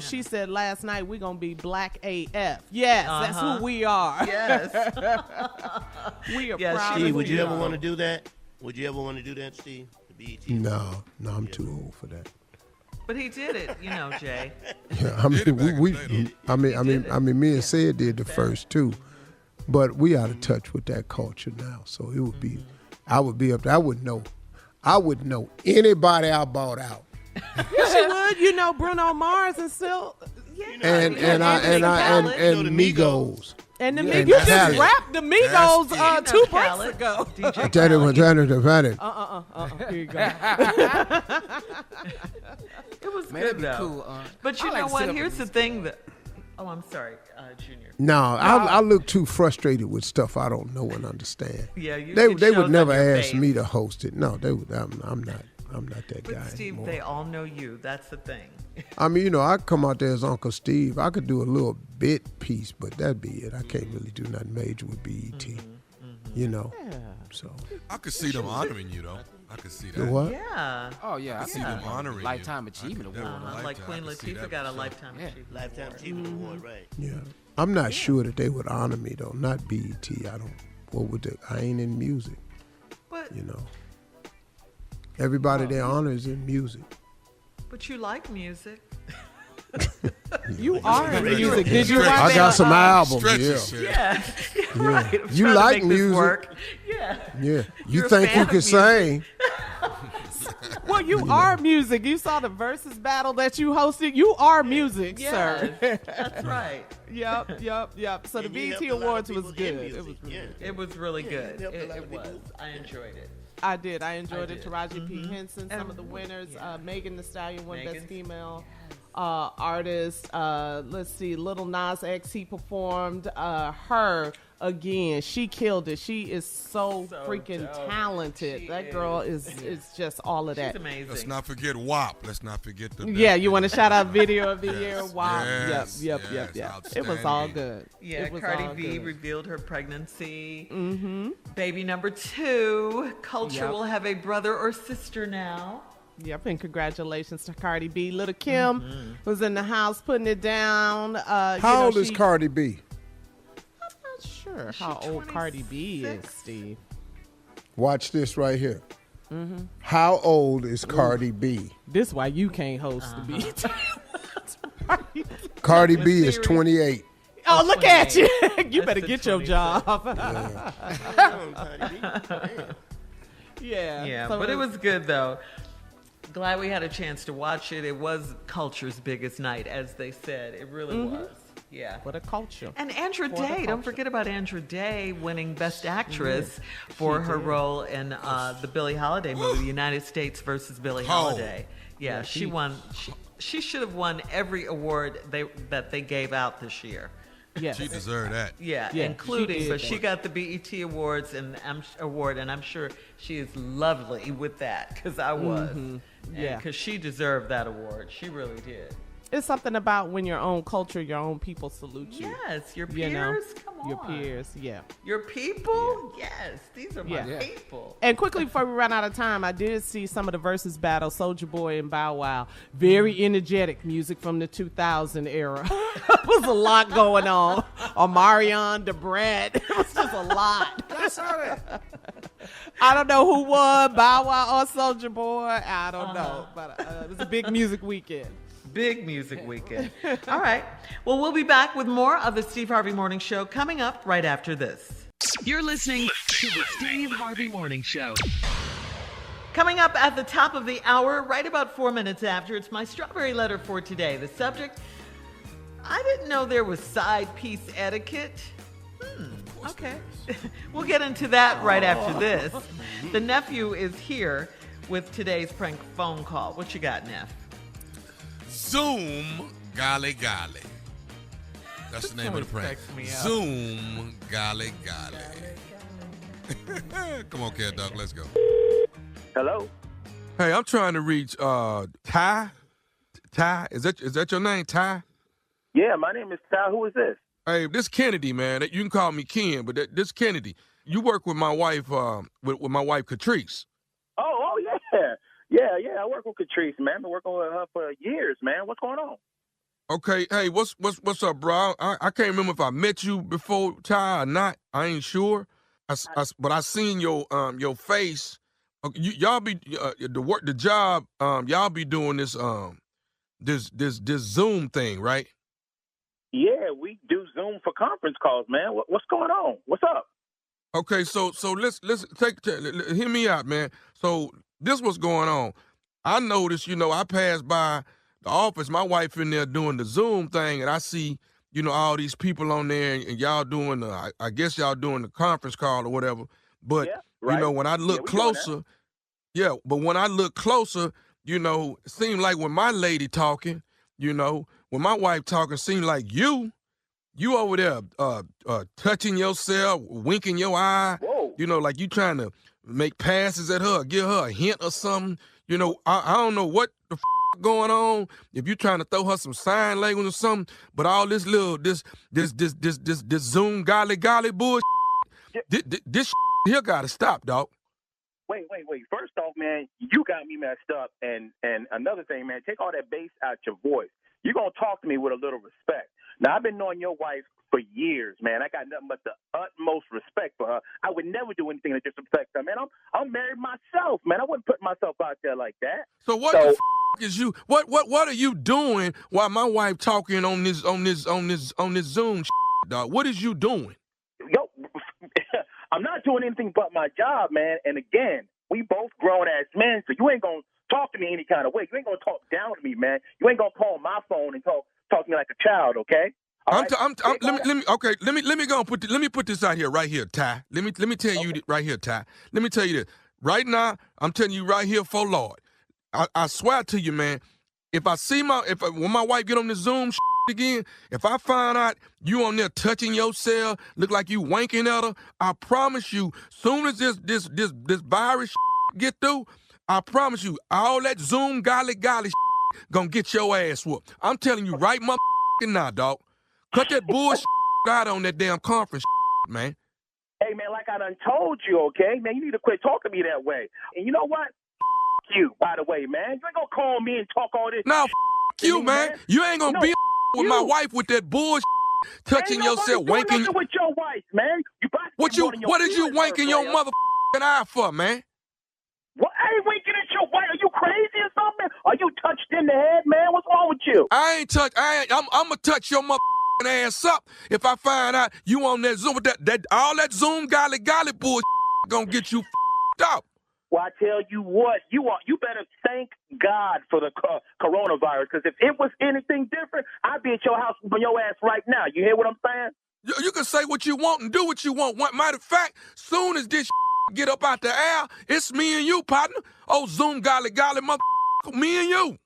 She said last night we're going to be black AF. Yes, that's who we are. Yes. We are proud. Steve, would you ever want to do that? Would you ever want to do that, Steve? The BET? No, I'm too old for that. But he did it, Jay. Yeah, me and Sid did the first two, but we out of touch with that culture now. So it would be, I would be up there. I wouldn't know anybody I bought out. Yes, you would. Bruno Mars and still. And Migos. And the Migos. You just rapped the Migos 2 breaks ago. Here you go. It was good, though. Cool, but you know what? Here's the thing that... Oh, I'm sorry, Junior. No, I look too frustrated with stuff I don't know and understand. Yeah, they would never ask me to host it. No, they would. I'm not that guy. But Steve, anymore. They all know you. That's the thing. I come out there as Uncle Steve. I could do a little bit piece, but that'd be it. I can't really do nothing major with BET. Yeah. So I could see them honoring you, though. I could see that. The what? Yeah. Oh, yeah. I see them honoring Lifetime Achievement Award. Like Queen Latifah got a Lifetime Achievement Award. Lifetime Achievement Award, right. Yeah. I'm not sure that they would honor me, though. Not BET. I ain't in music. But everybody they honor is in music. But you like music. You are in music. Did you? I got some albums. Yeah. Right. You like music. Yeah. You think you can sing? Well, you are music. You saw the versus battle that you hosted. You are music, sir. That's right. Yep. So the BET Awards was good. It was really good. It was. I enjoyed it. I did. I enjoyed it. Taraji P. Henson, some of the winners. Megan Thee Stallion won Best Female Artist. Let's see, Lil Nas X, he performed. Her again, she killed it. She is so freaking talented. That girl is just all of that. She's amazing. Let's not forget WAP. Let's not forget the. You want to shout out Video of the Year? WAP. Yes, Yep. It was all good. Yeah, Cardi B revealed her pregnancy. Baby number 2. Culture will have a brother or sister now. Yep, and congratulations to Cardi B. Little Kim was in the house putting it down. How old is Cardi B? I'm not sure how old Cardi B is, Steve. Watch this right here. How old is Cardi B? This why you can't host the BET. Cardi B is 28. Oh, look at you. You better get your job. Yeah, so but it was good, though. Glad we had a chance to watch it. It was culture's biggest night, as they said. It really was. Yeah. What a culture. And Andra Day. Don't forget about Andra Day winning Best Actress for her role in the Billie Holiday movie, The United States versus Billie Holiday. Yeah, she won. She should have won every award that they gave out this year. Yes. She deserved that. Yeah, including, but she got the BET Awards and I'm sure she is lovely with that, because I was. Because she deserved that award. She really did. It's something about when your own culture, your own people salute you. Yes, your peers. Come on. Your peers, Your people? Yes, these are my people. And quickly before we run out of time, I did see some of the versus battle, Soulja Boy and Bow Wow. Very energetic music from the 2000 era. It was a lot going on. Omarion, DeBrat. It was just a lot. I don't know who won, Bow Wow or Soulja Boy. I don't know, but it's a big music weekend. Big music weekend. All right. Well, we'll be back with more of the Steve Harvey Morning Show coming up right after this. You're listening to the Steve Harvey Morning Show. Coming up at the top of the hour, right about 4 minutes after, it's my strawberry letter for today. The subject, I didn't know there was side piece etiquette. Okay. We'll get into that right after this. The nephew is here with today's prank phone call. What you got, Neff? Zoom golly golly. That's the name of the prank. Zoom golly golly. Come on, Cat Dog, let's go. Hello? Hey, I'm trying to reach Ty. Ty, is that your name, Ty? Yeah, my name is Ty. Who is this? Hey, this Kennedy, man. You can call me Ken, but this Kennedy. You work with my wife, with my wife, Catrice. Oh, yeah. Yeah, I work with Catrice, man. I've been working with her for years, man. What's going on? Okay, hey, what's up, bro? I can't remember if I met you before, Ty, or not. I ain't sure. But I seen your face. Y'all be the job. Y'all be doing this Zoom thing, right? Yeah, we do Zoom for conference calls, man. What's going on? What's up? Okay, so let's hear me out, man. So this what's going on. I noticed, I passed by the office, my wife in there doing the Zoom thing, and I see, all these people on there, and y'all doing I guess y'all doing the conference call or whatever. But right. When I look closer, but when I look closer, it seemed like when my lady talking, when my wife talking, seemed like you over there touching yourself, winking your eye. Whoa. Like you trying to make passes at her, give her a hint or something. I don't know what the going on. If you trying to throw her some sign language or something, but all this Zoom golly bullshit, this here gotta stop, dog. Wait. First off, man, you got me messed up. And another thing, man, take all that bass out your voice. You're going to talk to me with a little respect. Now, I've been knowing your wife for years, man. I got nothing but the utmost respect for her. I would never do anything to disrespect her, man. I'm married myself, man. I wouldn't put myself out there like that. So what the is you? What are you doing while my wife talking on this Zoom dog? What is you doing? Yo, I'm not doing anything but my job, man. And again, we both grown-ass men, so you ain't going to talk to me any kind of way. You ain't going to talk down to me, man. You ain't going to call my phone and talk to me like a child, okay? Let me go and put this out here right here, Ty. Let me tell you right here, Ty. Let me tell you this. Right now, I'm telling you right here for Lord. I swear to you, man, if I see when my wife get on the Zoom again, if I find out you on there touching yourself, look like you wanking at her, I promise you, soon as this virus get through, I promise you, all that Zoom golly gonna get your ass whooped. I'm telling you right now, dog. Cut that bullshit out on that damn conference, man. Hey, man, like I done told you, okay? Man, you need to quit talking to me that way. And you know what? You, by the way, man. You ain't gonna call me and talk all this. No, you, man. You ain't gonna be with my wife with that bullshit, touching yourself, wanking. Ain't with your wife, man. What is you wanking your motherfucking eye for, man? What? I ain't winking at your wife. Are you crazy or something? Are you touched in the head, man? What's wrong with you? I'm gonna touch your motherfucking ass up if I find out you on that Zoom with that all that Zoom golly bullshit gonna get you up. Well, I tell you what, you better thank God for the coronavirus, because if it was anything different, I'd be at your house with your ass right now. You hear what I'm saying? You can say what you want and do what you want. Matter of fact, soon as this get up out the air, it's me and you, partner. Oh, Zoom golly, me and you.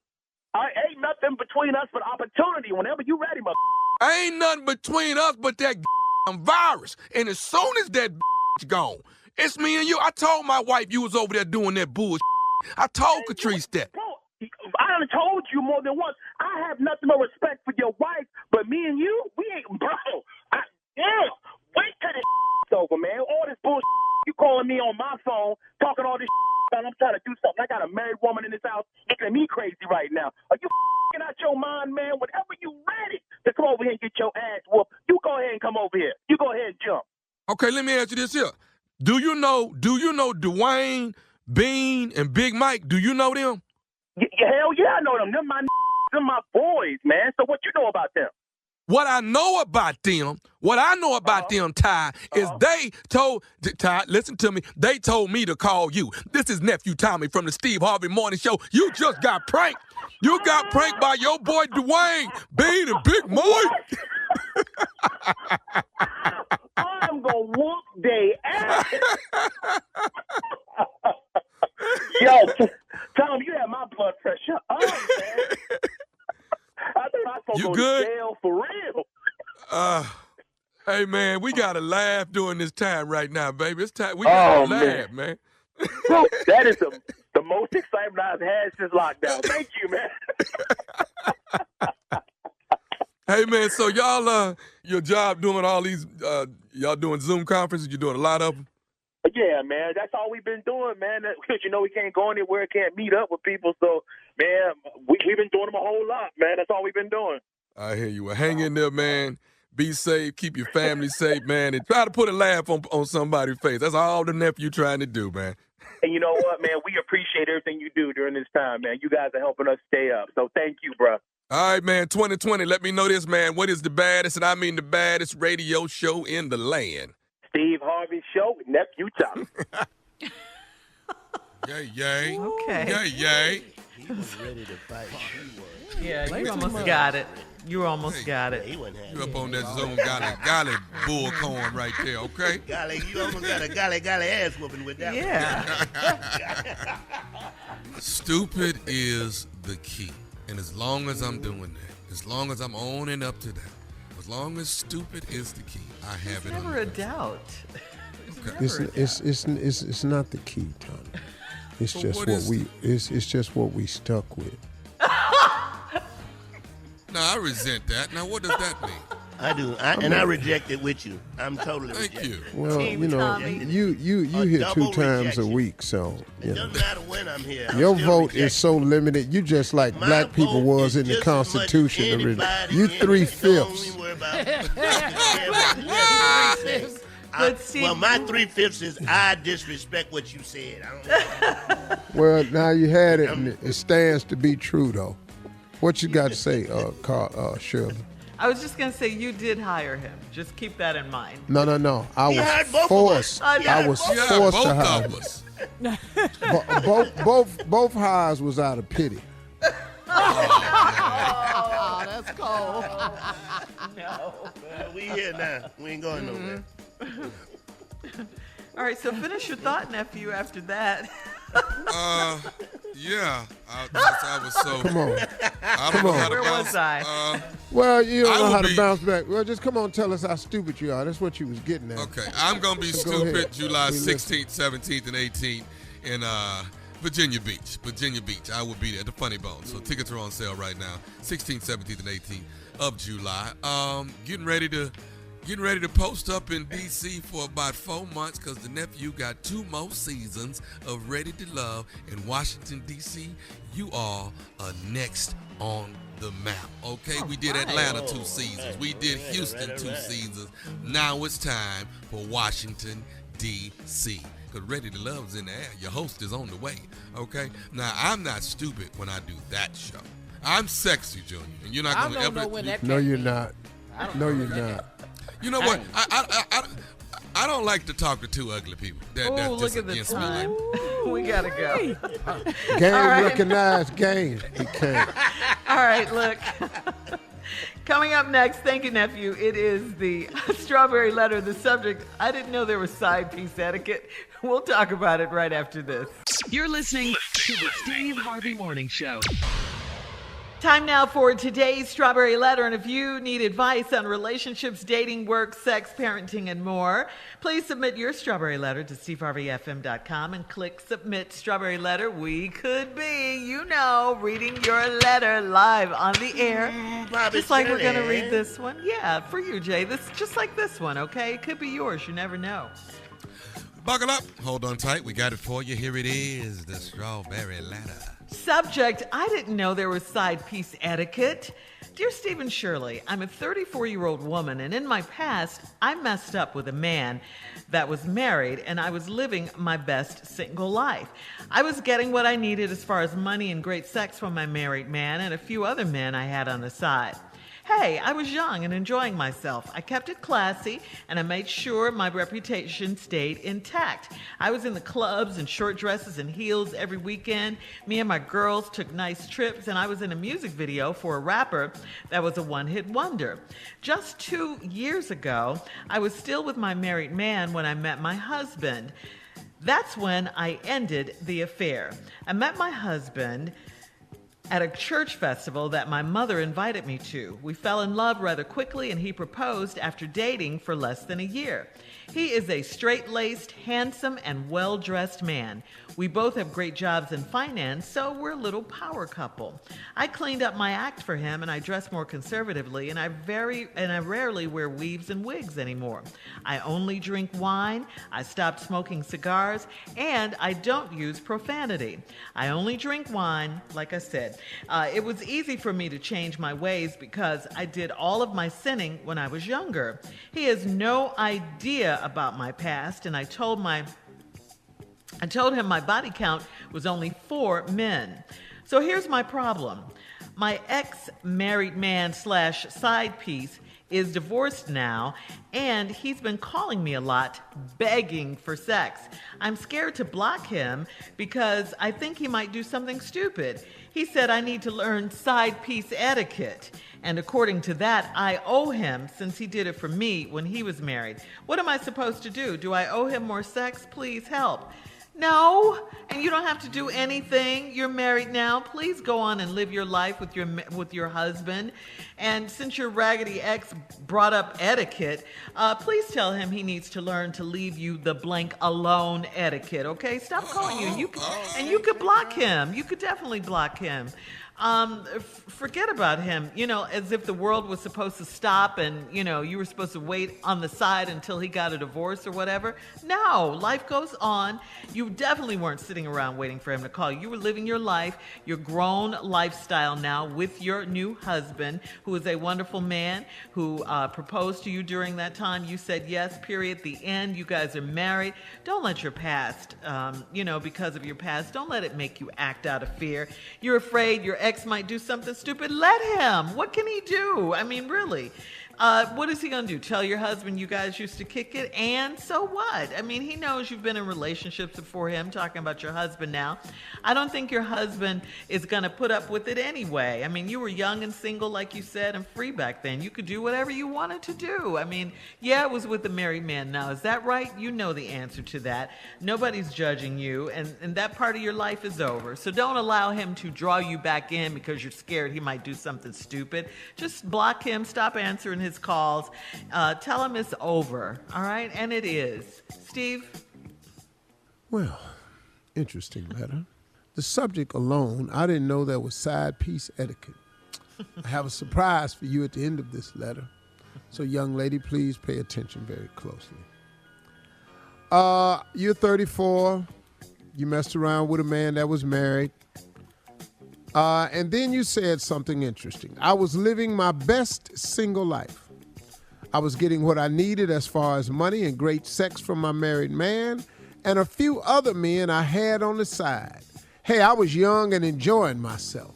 Ain't nothing between us but opportunity. Whenever you ready, Ain't nothing between us but that virus. And as soon as that gone, it's me and you. I told my wife you was over there doing that bullshit. I told Catrice that. Bro, I done told you more than once. I have nothing but respect for your wife, but me and you, we ain't, bro. Wait till this over, man. All this bullshit. You calling me on my phone, talking all this and I'm trying to do something. I got a married woman in this house making me crazy right now. Are you out your mind, man? Whenever you ready to come over here and get your ass whooped, you go ahead and come over here. You go ahead and jump. Okay, let me ask you this here. Do you know Dwayne, Bean, and Big Mike? Do you know them? Hell yeah, I know them. Them my boys, man. So what you know about them? What I know about them, Ty, is they told, Ty, listen to me, they told me to call you. This is Nephew Tommy from the Steve Harvey Morning Show. You just got pranked. You got pranked by your boy Dwayne, Bean, and Big Mike. I'm going to whoop they ass. Yo, Tom, you have my blood pressure up, man. I thought I was going to go to jail for real. Hey, man, we got to laugh during this time right now, baby. It's time. We got to laugh, man. Bro, that is the most excitement I've had since lockdown. Thank you, man. Hey, man, so y'all, your job doing all these, y'all doing Zoom conferences? You doing a lot of them? Yeah, man, that's all we've been doing, man. Because, we can't go anywhere, can't meet up with people. So, man, we've been doing them a whole lot, man. That's all we've been doing. I hear you. Well, hang in there, man. Be safe. Keep your family safe, man. And try to put a laugh on somebody's face. That's all the nephew trying to do, man. And you know what, man? We appreciate everything you do during this time, man. You guys are helping us stay up. So thank you, bro. All right, man. 2020, let me know this, man. What is the baddest, and I mean the baddest radio show in the land? Steve Harvey Show with Nephew Tommy. Yay. Okay. Yay. He was ready to fight. Yeah, you almost got it. You almost got it. You up on that Zoom golly bull corn right there, okay? Golly, you almost got a golly ass whooping with that one. Yeah. Stupid is the key. And as long as I'm doing that, as long as I'm owning up to that, as long as stupid is the key, I have it. Never a doubt. It's not the key, Tommy. It's just it's just what we stuck with. Now I resent that. Now what does that mean? I do, and I reject it with you. I'm totally rejecting. Thank you. Well, you here 2 times a week, so it doesn't matter when I'm here. Your vote is so limited. You just like black people was in the Constitution. You 3/5. Well, my 3/5 is I disrespect what you said. Well, now you had it, and it stands to be true, though. What you got to say, Shirley? I was just going to say you did hire him. Just keep that in mind. No. I was forced. I was forced to hire him. Both hires was out of pity. Oh, that's cold. No. Well, we here now. We ain't going nowhere. All right, so finish your thought, nephew, after that. Yeah. I was so. Come on. I don't know how to Where bounce. was I? Well, you don't know how to bounce back. Well, just come on, tell us how stupid you are. That's what you was getting at. Okay, I'm going to be So go stupid ahead. July We 16th, 17th, and 18th in Virginia Beach. I will be there at the Funny Bone. So tickets are on sale right now, 16th, 17th, and 18th of July. Getting ready to post up in D.C. for about 4 months because the nephew got 2 more seasons of Ready to Love in Washington, D.C. You all are next on the map, okay? We did Atlanta 2 seasons. We did Houston 2 seasons. Now it's time for Washington, D.C. because Ready to Love is in the air. Your host is on the way, okay? Now, I'm not stupid when I do that show. I'm sexy, Junior, and you're not going to ever... No, you're not. No, you're not. You know what? I don't like to talk to 2 ugly people. That's look just at the against me. time. We got to go. Game right. recognized game. He can't. All right, look. Coming up next, thank you, nephew. It is the strawberry letter. The subject, I didn't know there was side piece etiquette. We'll talk about it right after this. You're listening to the Steve Harvey Morning Show. Time now for today's Strawberry Letter. And if you need advice on relationships, dating, work, sex, parenting, and more, please submit your Strawberry Letter to steveharveyfm.com and click Submit Strawberry Letter. We could be, reading your letter live on the air. Just like we're going to read this one. Yeah, for you, Jay. Just like this one, okay? It could be yours. You never know. Buckle up. Hold on tight. We got it for you. Here it is, the Strawberry Letter. Subject, I didn't know there was side piece etiquette. Dear Steve and Shirley, I'm a 34-year-old woman, and in my past, I messed up with a man that was married, and I was living my best single life. I was getting what I needed as far as money and great sex from my married man and a few other men I had on the side. Hey, I was young and enjoying myself. I kept it classy, and I made sure my reputation stayed intact. I was in the clubs in short dresses and heels every weekend. Me and my girls took nice trips, and I was in a music video for a rapper that was a one-hit wonder. Just 2 years ago, I was still with my married man when I met my husband. That's when I ended the affair. I met my husband at a church festival that my mother invited me to. We fell in love rather quickly, and he proposed after dating for less than a year. He is a straight-laced, handsome, and well-dressed man. We both have great jobs in finance, so we're a little power couple. I cleaned up my act for him, and I dress more conservatively, and I rarely wear weaves and wigs anymore. I only drink wine, I stopped smoking cigars, and I don't use profanity. I only drink wine, like I said. It was easy for me to change my ways because I did all of my sinning when I was younger. He has no idea about my past, and I told him my body count was only 4 men. So here's my problem. My ex-married man / side piece is divorced now, and he's been calling me a lot, begging for sex. I'm scared to block him because I think he might do something stupid. He said I need to learn side piece etiquette, and according to that, I owe him since he did it for me when he was married. What am I supposed to do? Do I owe him more sex? Please help. No, and you don't have to do anything. You're married now. Please go on and live your life with your husband. And since your raggedy ex brought up etiquette, please tell him he needs to learn to leave you the blank alone etiquette. Okay, stop calling you. You could block him. You could definitely block him. Forget about him, as if the world was supposed to stop and, you were supposed to wait on the side until he got a divorce or whatever. No, life goes on. You definitely weren't sitting around waiting for him to call. You were living your life, your grown lifestyle now with your new husband, who is a wonderful man who proposed to you during that time. You said yes, period, the end. You guys are married. Don't let your past, because of your past, don't let it make you act out of fear. You're afraid your ex might do something stupid. Let him. What can he do? I mean, really. What is he going to do? Tell your husband you guys used to kick it? And so what? I mean, he knows you've been in relationships before him, talking about your husband now. I don't think your husband is going to put up with it anyway. I mean, you were young and single, like you said, and free back then. You could do whatever you wanted to do. I mean, yeah, it was with a married man now. Is that right? You know the answer to that. Nobody's judging you, and that part of your life is over. So don't allow him to draw you back in because you're scared he might do something stupid. Just block him, stop answering his calls, tell him it's over, all right? And it is. Steve? Well, interesting letter. The subject alone, I didn't know there was side piece etiquette. I have a surprise for you at the end of this letter. So, young lady, please pay attention very closely. You're 34. You messed around with a man that was married. And then you said something interesting. I was living my best single life. I was getting what I needed as far as money and great sex from my married man and a few other men I had on the side. Hey, I was young and enjoying myself.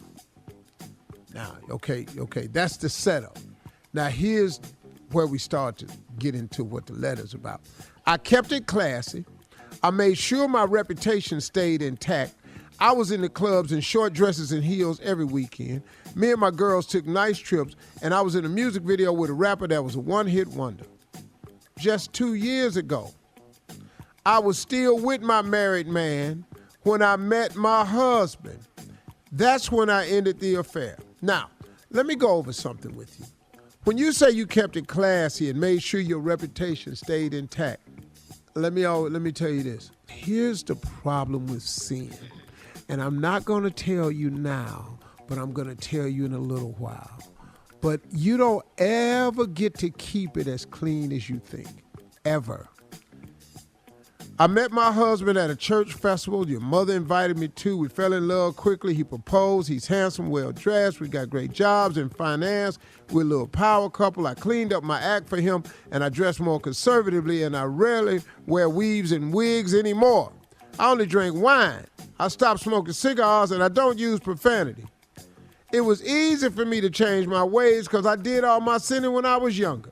Now, okay, that's the setup. Now, here's where we start to get into what the letter's about. I kept it classy. I made sure my reputation stayed intact. I was in the clubs in short dresses and heels every weekend. Me and my girls took nice trips, and I was in a music video with a rapper that was a one-hit wonder. Just 2 years ago, I was still with my married man when I met my husband. That's when I ended the affair. Now, let me go over something with you. When you say you kept it classy and made sure your reputation stayed intact, let me tell you this. Here's the problem with sin. And I'm not going to tell you now, but I'm going to tell you in a little while. But you don't ever get to keep it as clean as you think. Ever. I met my husband at a church festival your mother invited me to. We fell in love quickly. He proposed. He's handsome, well-dressed. We got great jobs in finance. We're a little power couple. I cleaned up my act for him, and I dress more conservatively, and I rarely wear weaves and wigs anymore. I only drink wine. I stopped smoking cigars, and I don't use profanity. It was easy for me to change my ways because I did all my sinning when I was younger.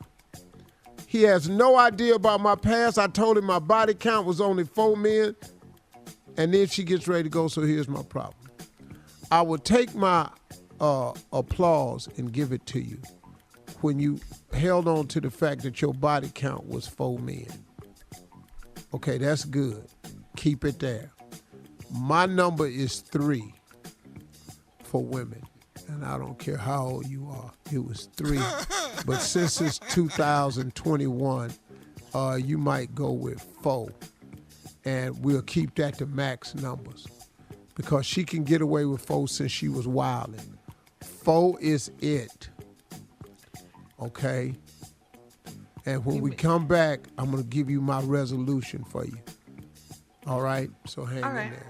He has no idea about my past. I told him my body count was only 4 men. And then she gets ready to go, so here's my problem. I will take my applause and give it to you when you held on to the fact that your body count was 4 men. Okay, that's good. Keep it there. My number is 3 for women. And I don't care how old you are. It was 3. But since it's 2021, you might go with 4. And we'll keep that to max numbers. Because she can get away with 4 since she was wilding. 4 is it. Okay? And when we come back, I'm going to give you my resolution for you. All right? So hang in there.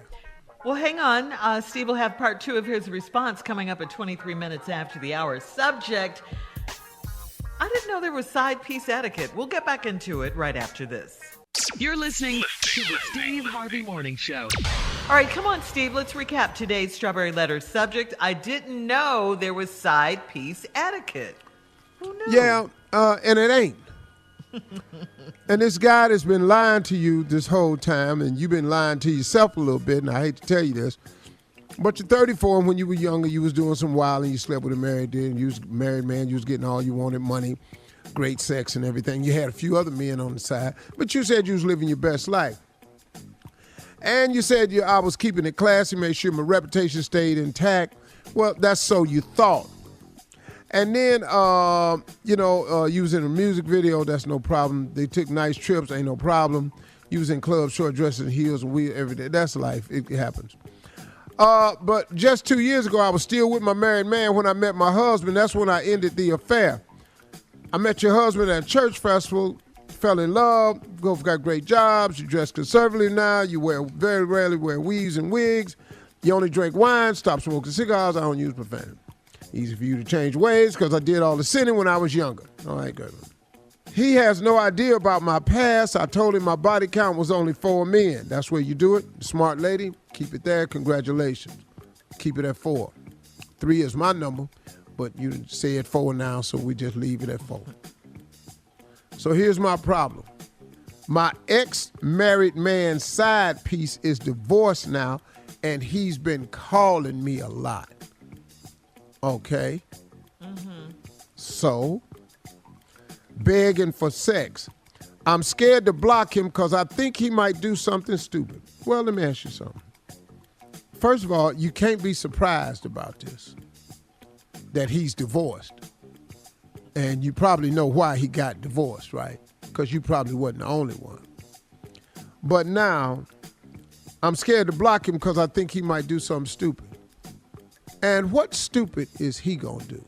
Well, hang on. Steve will have part 2 of his response coming up at 23 minutes after the hour. Subject, I didn't know there was side piece etiquette. We'll get back into it right after this. You're listening to the Steve Harvey Morning Show. All right, come on, Steve. Let's recap today's Strawberry Letter subject. I didn't know there was side piece etiquette. Who knew? Yeah, and it ain't. And this guy that's been lying to you this whole time, and you've been lying to yourself a little bit, and I hate to tell you this, but you're 34, and when you were younger, you was doing some wild, and you slept with a married dude, and you was a married man, you was getting all you wanted, money, great sex and everything. You had a few other men on the side, but you said you was living your best life. And you said I was keeping it classy, made sure my reputation stayed intact. Well, that's so you thought. And then, you was in a music video, that's no problem. They took nice trips, ain't no problem. You was in clubs, short dresses and heels and weed every day. That's life, it happens. But just 2 years ago, I was still with my married man when I met my husband. That's when I ended the affair. I met your husband at a church festival, fell in love, both got great jobs, you dress conservatively now, you very rarely wear weaves and wigs, you only drink wine, stop smoking cigars, I don't use profanity. Easy for you to change ways because I did all the sinning when I was younger. All right, good. He has no idea about my past. I told him my body count was only 4 men. That's where you do it. Smart lady, keep it there. Congratulations. Keep it at 4. 3 is my number, but you said 4 now, so we just leave it at 4. So here's my problem. My ex-married man's side piece is divorced now, and he's been calling me a lot. Okay. Mm-hmm. So, begging for sex. I'm scared to block him because I think he might do something stupid. Well, let me ask you something. First of all, you can't be surprised about this, that he's divorced. And you probably know why he got divorced, right? Because you probably wasn't the only one. But now, I'm scared to block him because I think he might do something stupid. And what stupid is he gonna do?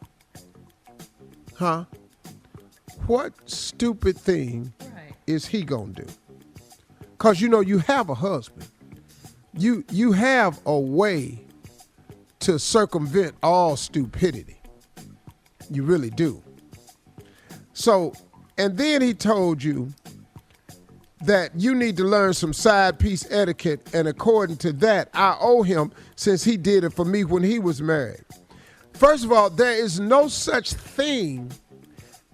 Huh? What stupid thing is he gonna do? Because you have a husband. You have a way to circumvent all stupidity. You really do. So, and then he told you that you need to learn some side piece etiquette, and according to that, I owe him since he did it for me when he was married. First of all, there is no such thing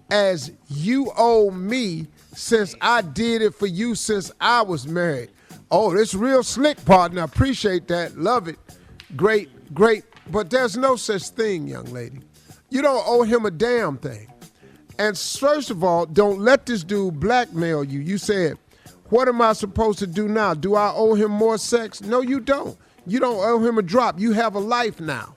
as you owe me since I did it for you since I was married. Oh, this real slick, partner. I appreciate that. Love it. Great. But there's no such thing, young lady. You don't owe him a damn thing. And first of all, don't let this dude blackmail you. You said, what am I supposed to do now? Do I owe him more sex? No, you don't. You don't owe him a drop. You have a life now.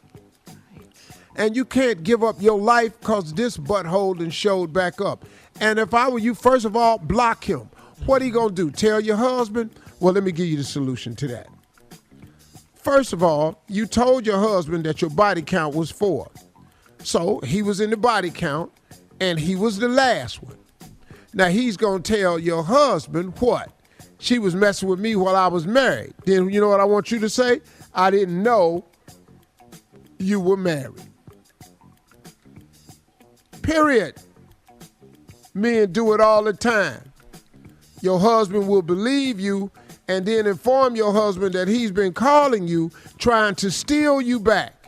And you can't give up your life because this butthole done showed back up. And if I were you, first of all, block him. What are you going to do? Tell your husband? Well, let me give you the solution to that. First of all, you told your husband that your body count was 4. So he was in the body count, and he was the last one. Now, he's going to tell your husband what? she was messing with me while I was married. Then you know what I want you to say? I didn't know you were married. Period. Men do it all the time. Your husband will believe you and then inform your husband that he's been calling you, trying to steal you back.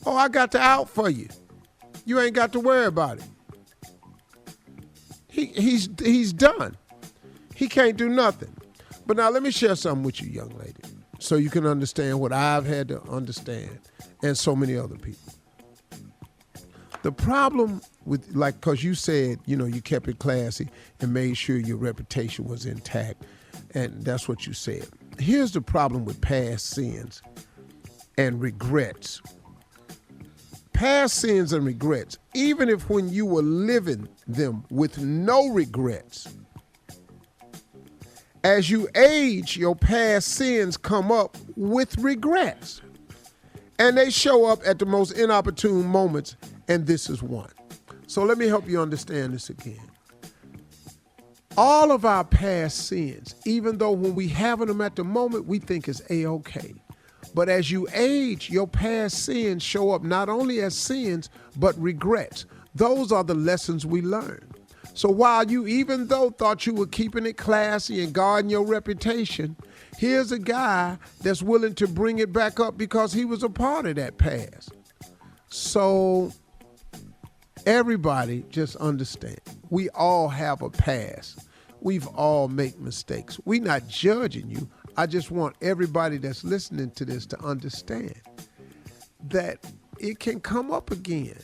Oh, I got the out for you. You ain't got to worry about it. He's done. He can't do nothing. But now let me share something with you, young lady, so you can understand what I've had to understand and so many other people. The problem with, like, because you said, you know, you kept it classy and made sure your reputation was intact, and that's what you said. Here's the problem with past sins and regrets. Past sins and regrets, even if when you were living them with no regrets, as you age, your past sins come up with regrets. And they show up at the most inopportune moments, and this is one. So let me help you understand this again. All of our past sins, even though when we having them at the moment, we think it's A-okay. But as you age, your past sins show up not only as sins, but regrets. Those are the lessons we learn. So while you, even though thought you were keeping it classy and guarding your reputation, here's a guy that's willing to bring it back up because he was a part of that past. So everybody just understand. We all have a past. We've all made mistakes. We're not judging you. I just want everybody that's listening to this to understand that it can come up again.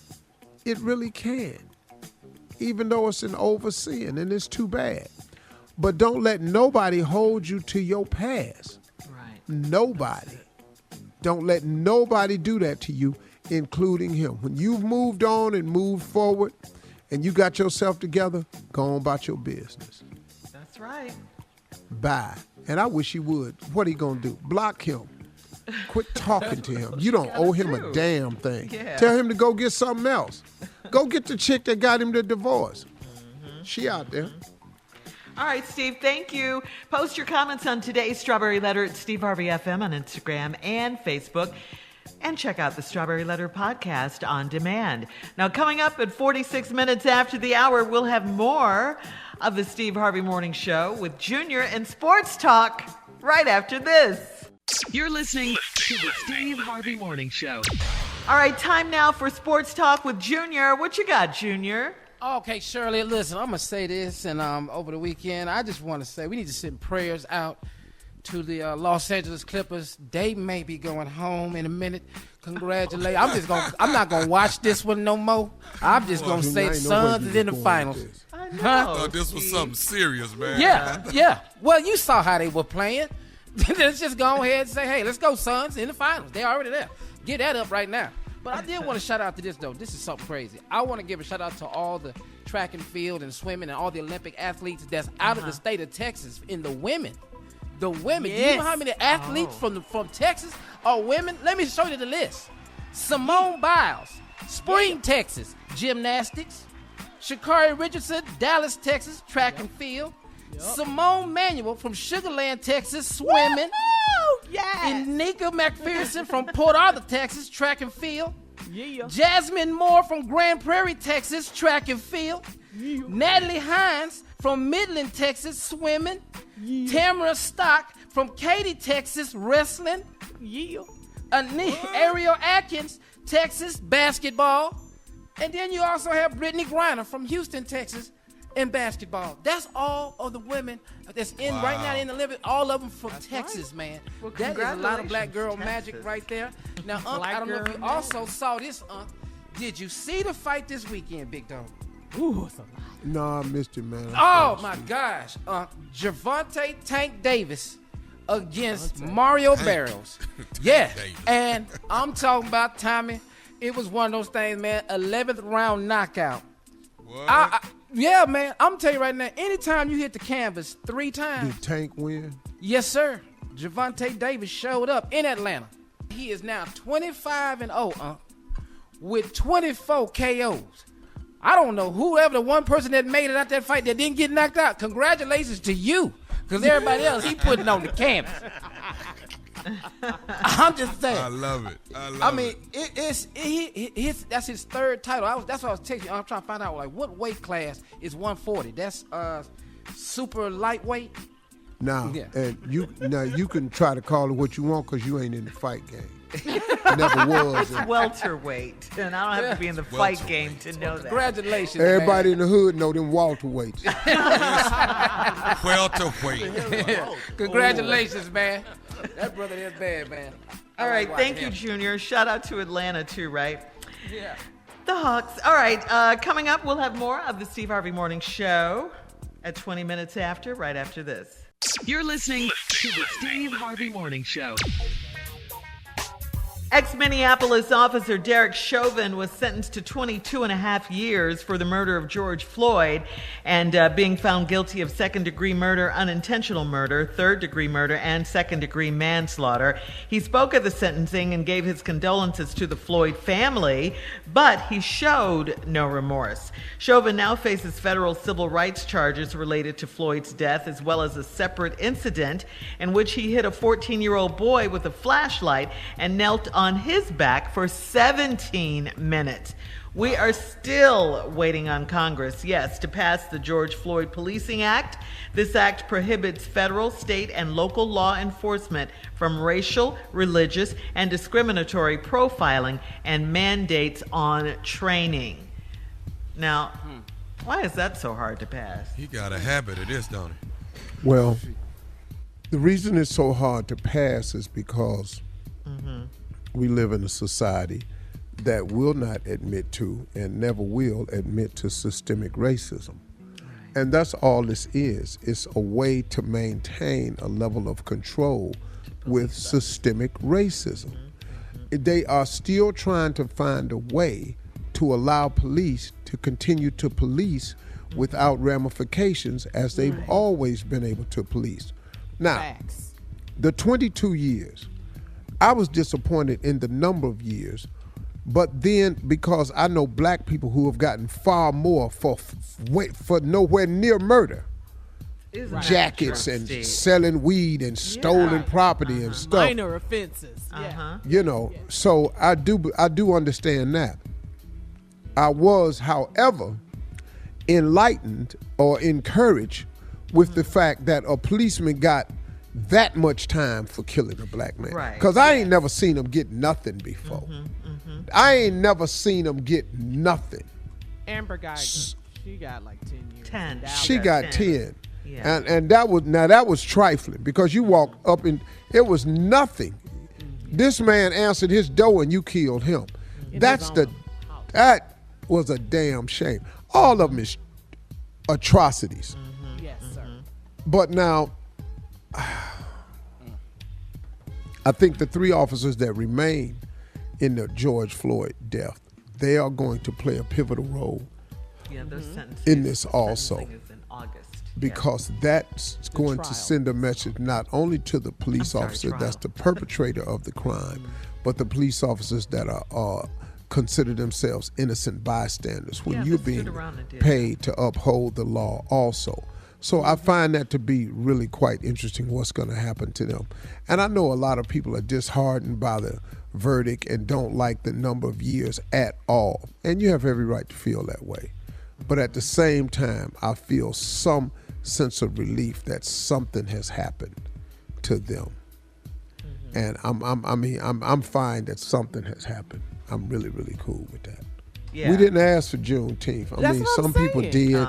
It really can. Even though it's an over sin, and it's too bad. But don't let nobody hold you to your past. Right. Nobody. Don't let nobody do that to you, including him. When you've moved on and moved forward and you got yourself together, go on about your business. That's right. Bye. And I wish he would. What are you going to do? Block him. Quit talking to him. You don't owe him a damn thing. Yeah. Tell him to go get something else. Go get the chick that got him the divorce. She out there. All right, Steve, thank you. Post your comments on today's Strawberry Letter at Steve Harvey FM on Instagram and Facebook. And check out the Strawberry Letter podcast on demand. Now, coming up at 46 minutes after the hour, we'll have more of the Steve Harvey Morning Show with Junior and Sports Talk right after this. You're listening to the Steve Harvey Morning Show. All right, time now for Sports Talk with Junior. What you got, Junior? Okay, Shirley, listen, I'm going to say this, and over the weekend, I just want to say we need to send prayers out to the Los Angeles Clippers. They may be going home in a minute. Congratulations. I'm not going to watch this one no more. I'm just going to say the Suns is in the finals. I know. I thought this was something serious, man. Yeah. Well, you saw how they were playing. Let's just go ahead and say, hey, let's go, Suns, in the finals. They're already there. Get that up right now. But I did want to shout out to this, though. This is something crazy. I want to give a shout out to all the track and field and swimming and all the Olympic athletes that's out of the state of Texas in the women. The women. Yes. Do you know how many athletes from Texas are women? Let me show you the list. Simone Biles, Spring, Texas, gymnastics. Sha'Carri Richardson, Dallas, Texas, track and field. Simone Manuel from Sugar Land, Texas, swimming. Yes. And Nika McPherson from Port Arthur, Texas, track and field. Yeah. Jasmine Moore from Grand Prairie, Texas, track and field. Yeah. Natalie Hines from Midland, Texas, swimming. Yeah. Tamara Stock from Katy, Texas, wrestling. Yeah. Ariel Atkins, Texas, basketball. And then you also have Brittany Griner from Houston, Texas, in basketball. That's all of the women that's in right now in the Olympics. All of them from Texas, man. Well, that is a lot of black girl Texas. magic right there. Now, I don't know if you also saw this, Did you see the fight this weekend, Big Dog? Ooh, No, I missed it, man. Oh, my gosh. Gervonta Tank Davis against Mario Barrios. Yeah, and I'm talking about Tommy. It was one of those things, man. 11th round knockout. What? Yeah, man. I'm telling you right now, anytime you hit the canvas 3 times. Did Tank win? Yes, sir. Gervonta Davis showed up in Atlanta. He is now 25-0, with 24 KOs. I don't know whoever the one person that made it out that fight that didn't get knocked out. Congratulations to you, because everybody else he putting on the canvas. I'm just saying. I love it. I mean, that's his third title. That's what I was texting. I'm trying to find out like what weight class is 140. That's super lightweight. Now, and you can try to call it what you want because you ain't in the fight game. Never was. It's welterweight, and I don't have to be in the fight game to know that. Congratulations, everybody man. in the hood know them welterweights. Welterweight. Congratulations, man. That brother is bad, man. All right, thank you, Junior. Shout out to Atlanta too, right? Yeah. The Hawks. All right, coming up, we'll have more of the Steve Harvey Morning Show at 20 minutes after, right after this. You're listening to the Steve Harvey Morning Show. Ex-Minneapolis officer Derek Chauvin was sentenced to 22 and a half years for the murder of George Floyd and being found guilty of second-degree murder, unintentional murder, third-degree murder, and second-degree manslaughter. He spoke at the sentencing and gave his condolences to the Floyd family, but he showed no remorse. Chauvin now faces federal civil rights charges related to Floyd's death, as well as a separate incident in which he hit a 14-year-old boy with a flashlight and knelt on his back for 17 minutes. We are still waiting on Congress, yes, to pass the George Floyd Policing Act. This act prohibits federal, state, and local law enforcement from racial, religious, and discriminatory profiling and mandates on training. Now, why is that so hard to pass? He got a habit of this, don't he? Well, the reason it's so hard to pass is because we live in a society that will not admit to and never will admit to systemic racism. And that's all this is. It's a way to maintain a level of control with systemic racism. They are still trying to find a way to allow police to continue to police without ramifications as they've always been able to police. Now, the 22 years, I was disappointed in the number of years, but then because I know black people who have gotten far more for nowhere near murder, jackets and selling weed and stolen property and stuff. Minor offenses. You know, so I do understand that. I was, however, enlightened or encouraged with the fact that a policeman got that much time for killing a black man. Because I ain't never seen him get nothing before. I ain't never seen him get nothing. Amber Geiger, she got like 10 years. 10. She got 10. Yeah. And that was trifling because you walked up and it was nothing. This man answered his door and you killed him. That was a damn shame. All of them is atrocities. Yes, sir. But now, I think the 3 officers that remain in the George Floyd death, they are going to play a pivotal role in this also. Is in August. Because that's going to send a message not only to the police officer that's the perpetrator of the crime, but the police officers that are consider themselves innocent bystanders when you're being paid to uphold the law also. So I find that to be really quite interesting what's going to happen to them. And I know a lot of people are disheartened by the verdict and don't like the number of years at all. And you have every right to feel that way. But at the same time, I feel some sense of relief that something has happened to them. And I'm fine that something has happened. I'm really, really cool with that. Yeah. We didn't ask for Juneteenth. I mean, some people did.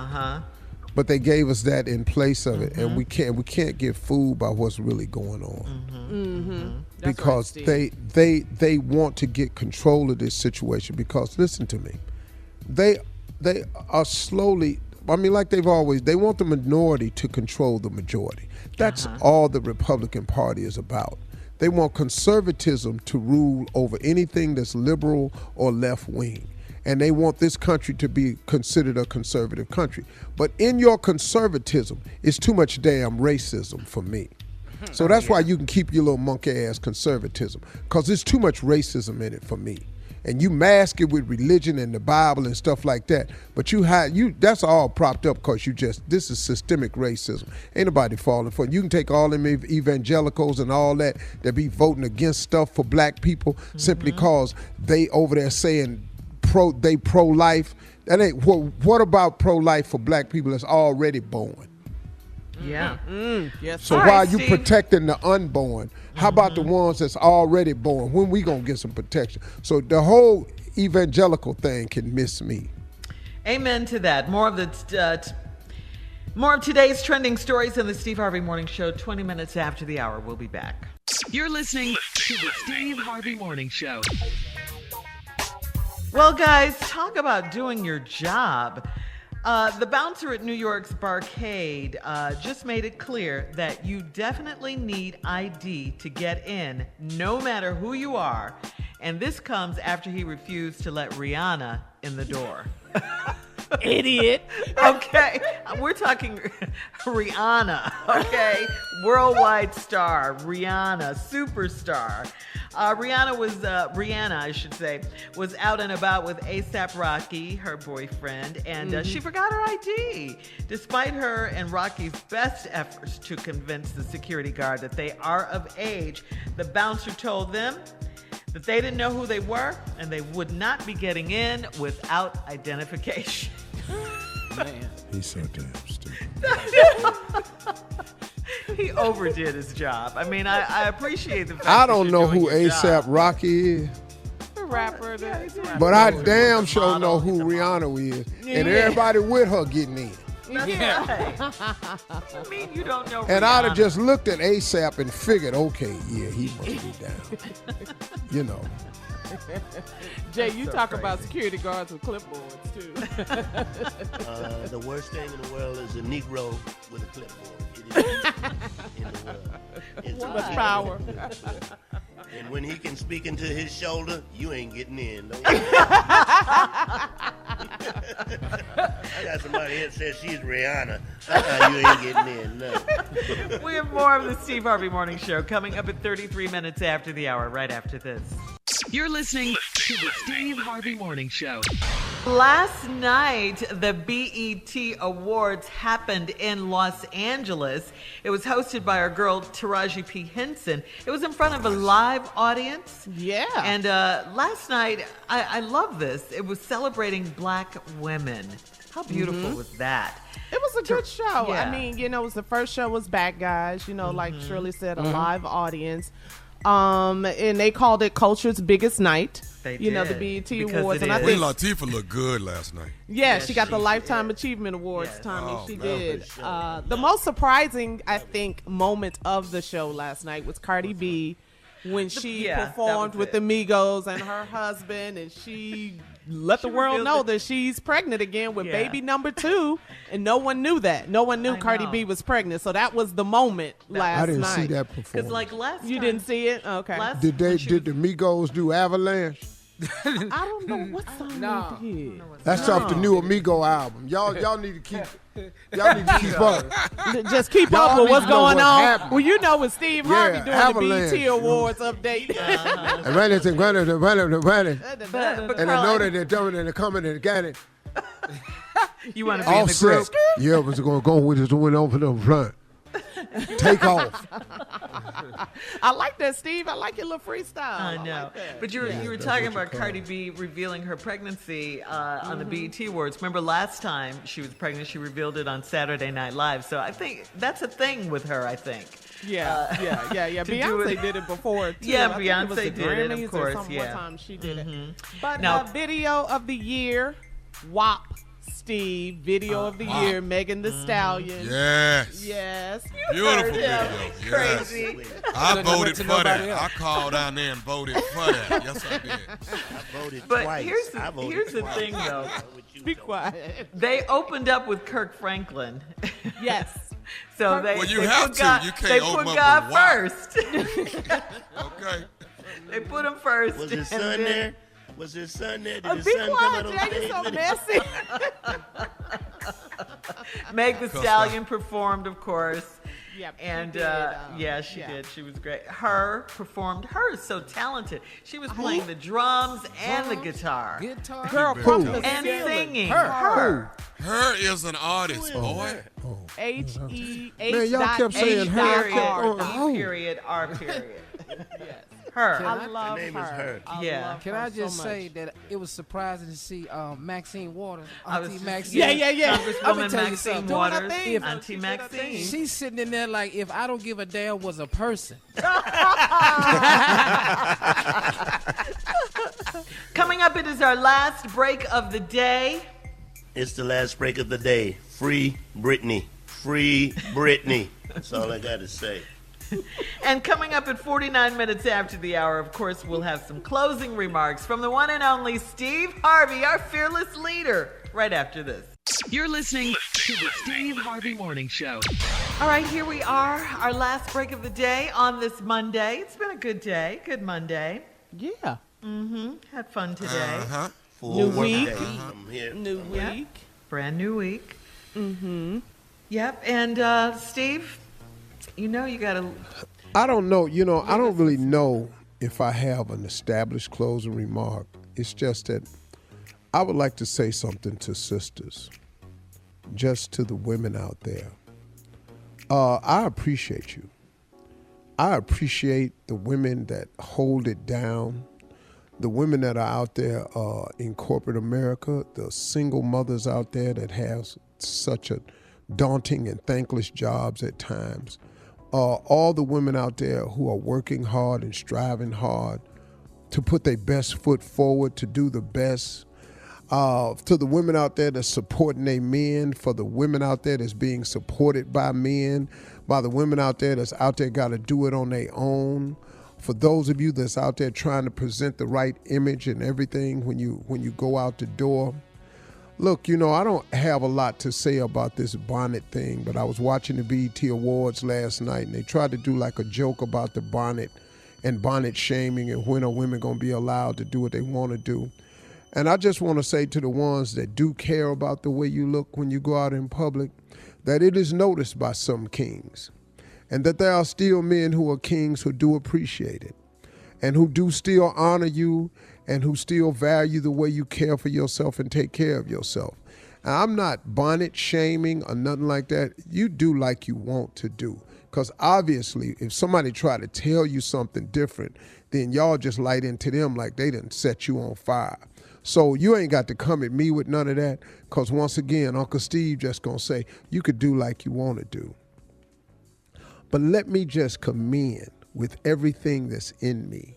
But they gave us that in place of it, and we can't get fooled by what's really going on. Because they want to get control of this situation. Because listen to me, they are slowly. I mean, like they've always. They want the minority to control the majority. That's all the Republican Party is about. They want conservatism to rule over anything that's liberal or left wing. And they want this country to be considered a conservative country. But in your conservatism, it's too much damn racism for me. So that's why you can keep your little monkey ass conservatism, because there's too much racism in it for me. and you mask it with religion and the Bible and stuff like that. But that's all propped up because this is systemic racism. Ain't nobody falling for it. You can take all them evangelicals and all that be voting against stuff for black people simply because they over there saying they pro-life. That ain't what about pro-life for black people that's already born? Yeah. Yes. So why are you protecting the unborn? How about the ones that's already born? When we gonna get some protection? So the whole evangelical thing can miss me. Amen to that. More of today's trending stories in the Steve Harvey Morning Show. 20 minutes after the hour. We'll be back. You're listening to the Steve Harvey Morning Show. Well, guys, talk about doing your job. The bouncer at New York's Barcade just made it clear that you definitely need ID to get in, no matter who you are. And this comes after he refused to let Rihanna in the door. Idiot. Okay, we're talking Rihanna, okay? Worldwide star, Rihanna, superstar. Rihanna, was out and about with A$AP Rocky, her boyfriend, and she forgot her ID. Despite her and Rocky's best efforts to convince the security guard that they are of age, the bouncer told them that they didn't know who they were and they would not be getting in without identification. Man. He's so damn stupid. He overdid his job. I mean, I appreciate the fact I don't know who A$AP A$AP Rocky is. The rapper. But I damn sure know who Rihanna is. And everybody with her getting in. That's right. I mean, you don't know Rihanna. And I'd have just looked at A$AP and figured, okay, yeah, he must be down. You know. Jay, you talk about security guards with clipboards, too. The worst thing in the world is a Negro with a clipboard. It is in the world. It's too much power. And when he can speak into his shoulder, you ain't getting in. Don't you? I got somebody here that says she's Rihanna. You ain't getting in. No. We have more of the Steve Harvey Morning Show coming up at 33 minutes after the hour, right after this. You're listening to the Steve Harvey Morning Show. Last night, the BET Awards happened in Los Angeles. It was hosted by our girl, Taraji P. Henson. It was in front of a live audience. Yeah. And last night, I love this. It was celebrating black women. How beautiful was that? It was a good show. Yeah. I mean, it was the first show was Bad Guys, like Shirley said, a live audience. And they called it Culture's Biggest Night. They the did, BET because Awards. it And I is. Queen think Latifah looked good last night. yeah, she got the Lifetime Achievement Awards, Yes. Tommy. Oh, She man, did. for sure. The most surprising, I think, moment of the show last night was Cardi B when she that performed was with it. the Migos and her husband, and she let the world revealed know it. that she's pregnant again with Yeah. baby number 2, and no one knew that. No one knew I Cardi know. B was pregnant, so that was the moment last I didn't night. see that Because performance. like last You time, didn't see it? Okay. last- Did when she the Migos do Avalanche? I don't know what song No. they did. That's off the new Amigo album. Y'all need to keep up. Just keep Y'all up with need what's to know going what's on. happening. Well, you know, with Steve Harvey doing Avalanche. the BET Awards update. And run it and run it and run it and run it. but And I know Carl, that they're doing it and they're coming and got it. you want to be in the Offset. group. Yeah, what's going to go with this one over the front. Take off. I like that, Steve. I like your little freestyle. I know. like that. But you were talking about Cardi B revealing her pregnancy on the BET Awards. Remember last time she was pregnant, she revealed it on Saturday Night Live. So I think that's a thing with her, I think. Yeah. to do Beyonce it. did it before, too. Yeah, I think it was Beyonce the did it, of Grammys or course, some yeah. one time she did it. But Now- video of the year, WAP Steve. Video of the year, Megan Thee Stallion. Yes. Yes. Beautiful heard video. him. Yes. Crazy. I Couldn't voted wait to for nobody that. else. I called down there and voted for that. Yes, I did. I voted But twice. I voted here's the twice. thing, though. Be quiet. They opened up with Kirk Franklin. Yes. So they, Well, you they have put to. God, You can't they open put up God with WAP. first. Okay. They put him first. Was his and son then- there? Was his son there? Did his Be son come quiet, out on Jay. stage You're so with him? messy. Meg the Stallion performed, of course. Yep, and she did, she did. She was great. Her is so talented. She was playing the drums and the guitar. Girl from the and ceiling. singing. Her is an artist, boy. H-E-H. Man, y'all kept saying her. Period. R. Period. Yes. Her. I love Her name her. is her. Yeah. Can I just so say much. that it was surprising to see Maxine Waters, I was Auntie just- Maxine. Yeah. Congresswoman Maxine Doing her Waters, thing. Auntie Maxine. She's sitting in there like, if I don't give a damn was a person. Coming up, it is our last break of the day. It's the last break of the day. Free Britney. Free Britney. That's all I got to say. And coming up at 49 minutes after the hour, of course, we'll have some closing remarks from the one and only Steve Harvey, our fearless leader, right after this. You're listening to the Steve Harvey Morning Show. All right, here we are, our last break of the day on this Monday. It's been a good day, good Monday. Yeah. Had fun today. Full New work week. day. I'm here. New Yep. week. Brand new week. Yep, and Steve, you gotta... I don't know. I don't really know if I have an established closing remark. It's just that I would like to say something to sisters, just to the women out there. I appreciate you. I appreciate the women that hold it down, the women that are out there in corporate America, the single mothers out there that have such a daunting and thankless jobs at times. All the women out there who are working hard and striving hard to put their best foot forward, to do the best. To the women out there that's supporting their men, for the women out there that's being supported by men, by the women out there that's out there got to do it on their own. For those of you that's out there trying to present the right image and everything when you go out the door. Look, I don't have a lot to say about this bonnet thing, but I was watching the BET Awards last night, and they tried to do like a joke about the bonnet and bonnet shaming and when are women going to be allowed to do what they want to do. And I just want to say to the ones that do care about the way you look when you go out in public, that it is noticed by some kings, and that there are still men who are kings who do appreciate it, and who do still honor you, and who still value the way you care for yourself and take care of yourself. And I'm not bonnet shaming or nothing like that. You do like you want to do. Because obviously, if somebody try to tell you something different, then y'all just light into them like they done set you on fire. So you ain't got to come at me with none of that, because once again, Uncle Steve just going to say, you could do like you want to do. But let me just commend with everything that's in me,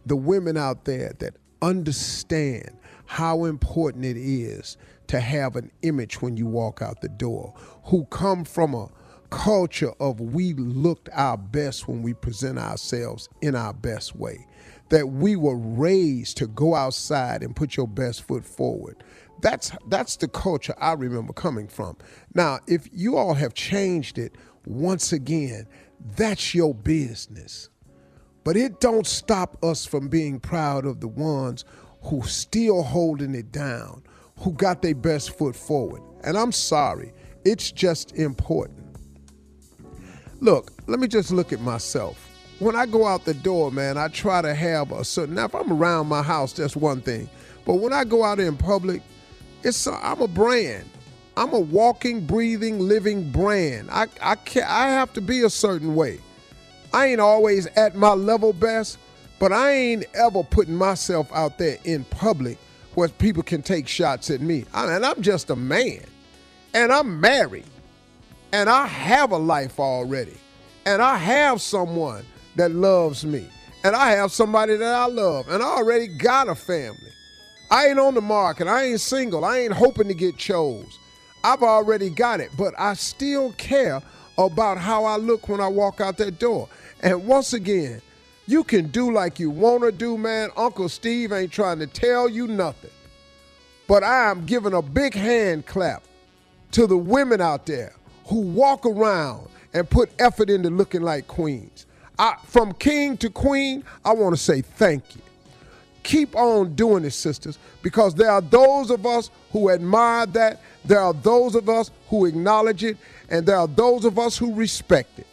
the women out there that understand how important it is to have an image when you walk out the door, who come from a culture of we looked our best when we present ourselves in our best way, that we were raised to go outside and put your best foot forward. That's the culture I remember coming from. Now, if you all have changed it, once again, that's your business. But it don't stop us from being proud of the ones who still holding it down, who got their best foot forward. And I'm sorry, it's just important. Look, let me just look at myself. When I go out the door, man, I try to have a certain, now if I'm around my house, that's one thing. But when I go out in public, I'm a brand. I'm a walking, breathing, living brand. I have to be a certain way. I ain't always at my level best, but I ain't ever putting myself out there in public where people can take shots at me. And I'm just a man, and I'm married, and I have a life already, and I have someone that loves me, and I have somebody that I love, and I already got a family. I ain't on the market. I ain't single. I ain't hoping to get chose. I've already got it, but I still care about how I look when I walk out that door. And once again, you can do like you want to do, man. Uncle Steve ain't trying to tell you nothing. But I am giving a big hand clap to the women out there who walk around and put effort into looking like queens. From king to queen, I want to say thank you. Keep on doing it, sisters, because there are those of us who admire that, There are those of us who acknowledge it, and there are those of us who respect it.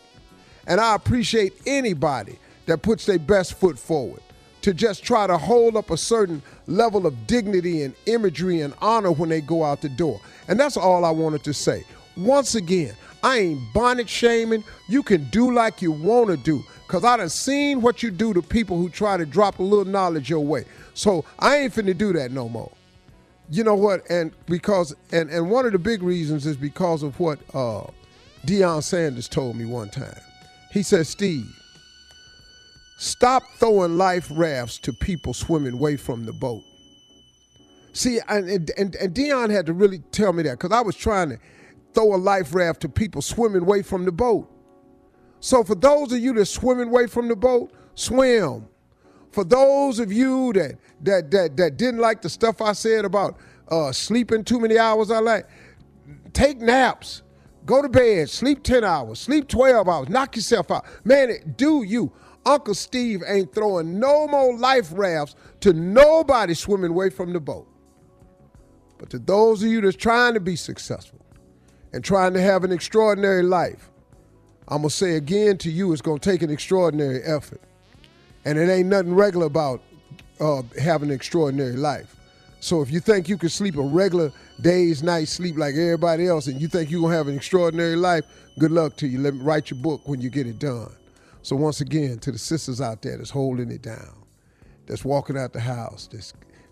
And I appreciate anybody that puts their best foot forward to just try to hold up a certain level of dignity and imagery and honor when they go out the door. And that's all I wanted to say. Once again, I ain't bonnet shaming. You can do like you want to do, because I done seen what you do to people who try to drop a little knowledge your way. So I ain't finna do that no more. You know what? And because and one of the big reasons is because of what Deion Sanders told me one time. He said, Steve, stop throwing life rafts to people swimming away from the boat. See, and Deion had to really tell me that, because I was trying to throw a life raft to people swimming away from the boat. So for those of you that's swimming away from the boat, swim. For those of you that didn't like the stuff I said about sleeping too many hours, take naps. Go to bed, sleep 10 hours, sleep 12 hours, knock yourself out. Man, do you. Uncle Steve ain't throwing no more life rafts to nobody swimming away from the boat. But to those of you that's trying to be successful and trying to have an extraordinary life, I'm going to say again to you, it's going to take an extraordinary effort. And it ain't nothing regular about having an extraordinary life. So if you think you can sleep a regular day's night sleep like everybody else and you think you're going to have an extraordinary life, good luck to you. Let me write your book when you get it done. So once again, to the sisters out there that's holding it down, that's walking out the house,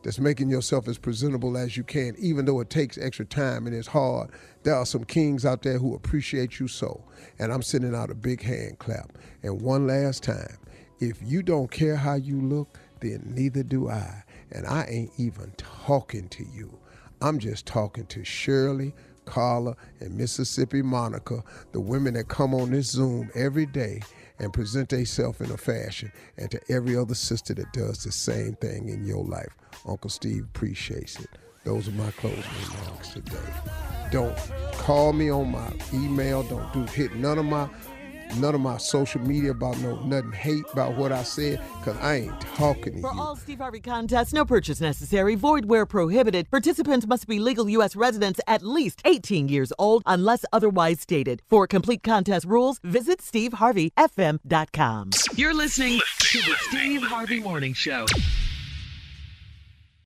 that's making yourself as presentable as you can, even though it takes extra time and it's hard, there are some kings out there who appreciate you so. And I'm sending out a big hand clap. And one last time, if you don't care how you look, then neither do I. And I ain't even talking to you. I'm just talking to Shirley, Carla, and Mississippi Monica, the women that come on this Zoom every day and present themselves in a fashion, and to every other sister that does the same thing in your life. Uncle Steve appreciates it. Those are my closing remarks today. Don't call me on my email. Don't hit none of my social media about nothing hate about what I said, because I ain't talking to you. For all Steve Harvey contests, no purchase necessary, void where prohibited. Participants must be legal U.S. residents at least 18 years old unless otherwise stated. For complete contest rules, visit SteveHarveyFM.com. You're listening to the Steve Harvey Morning Show.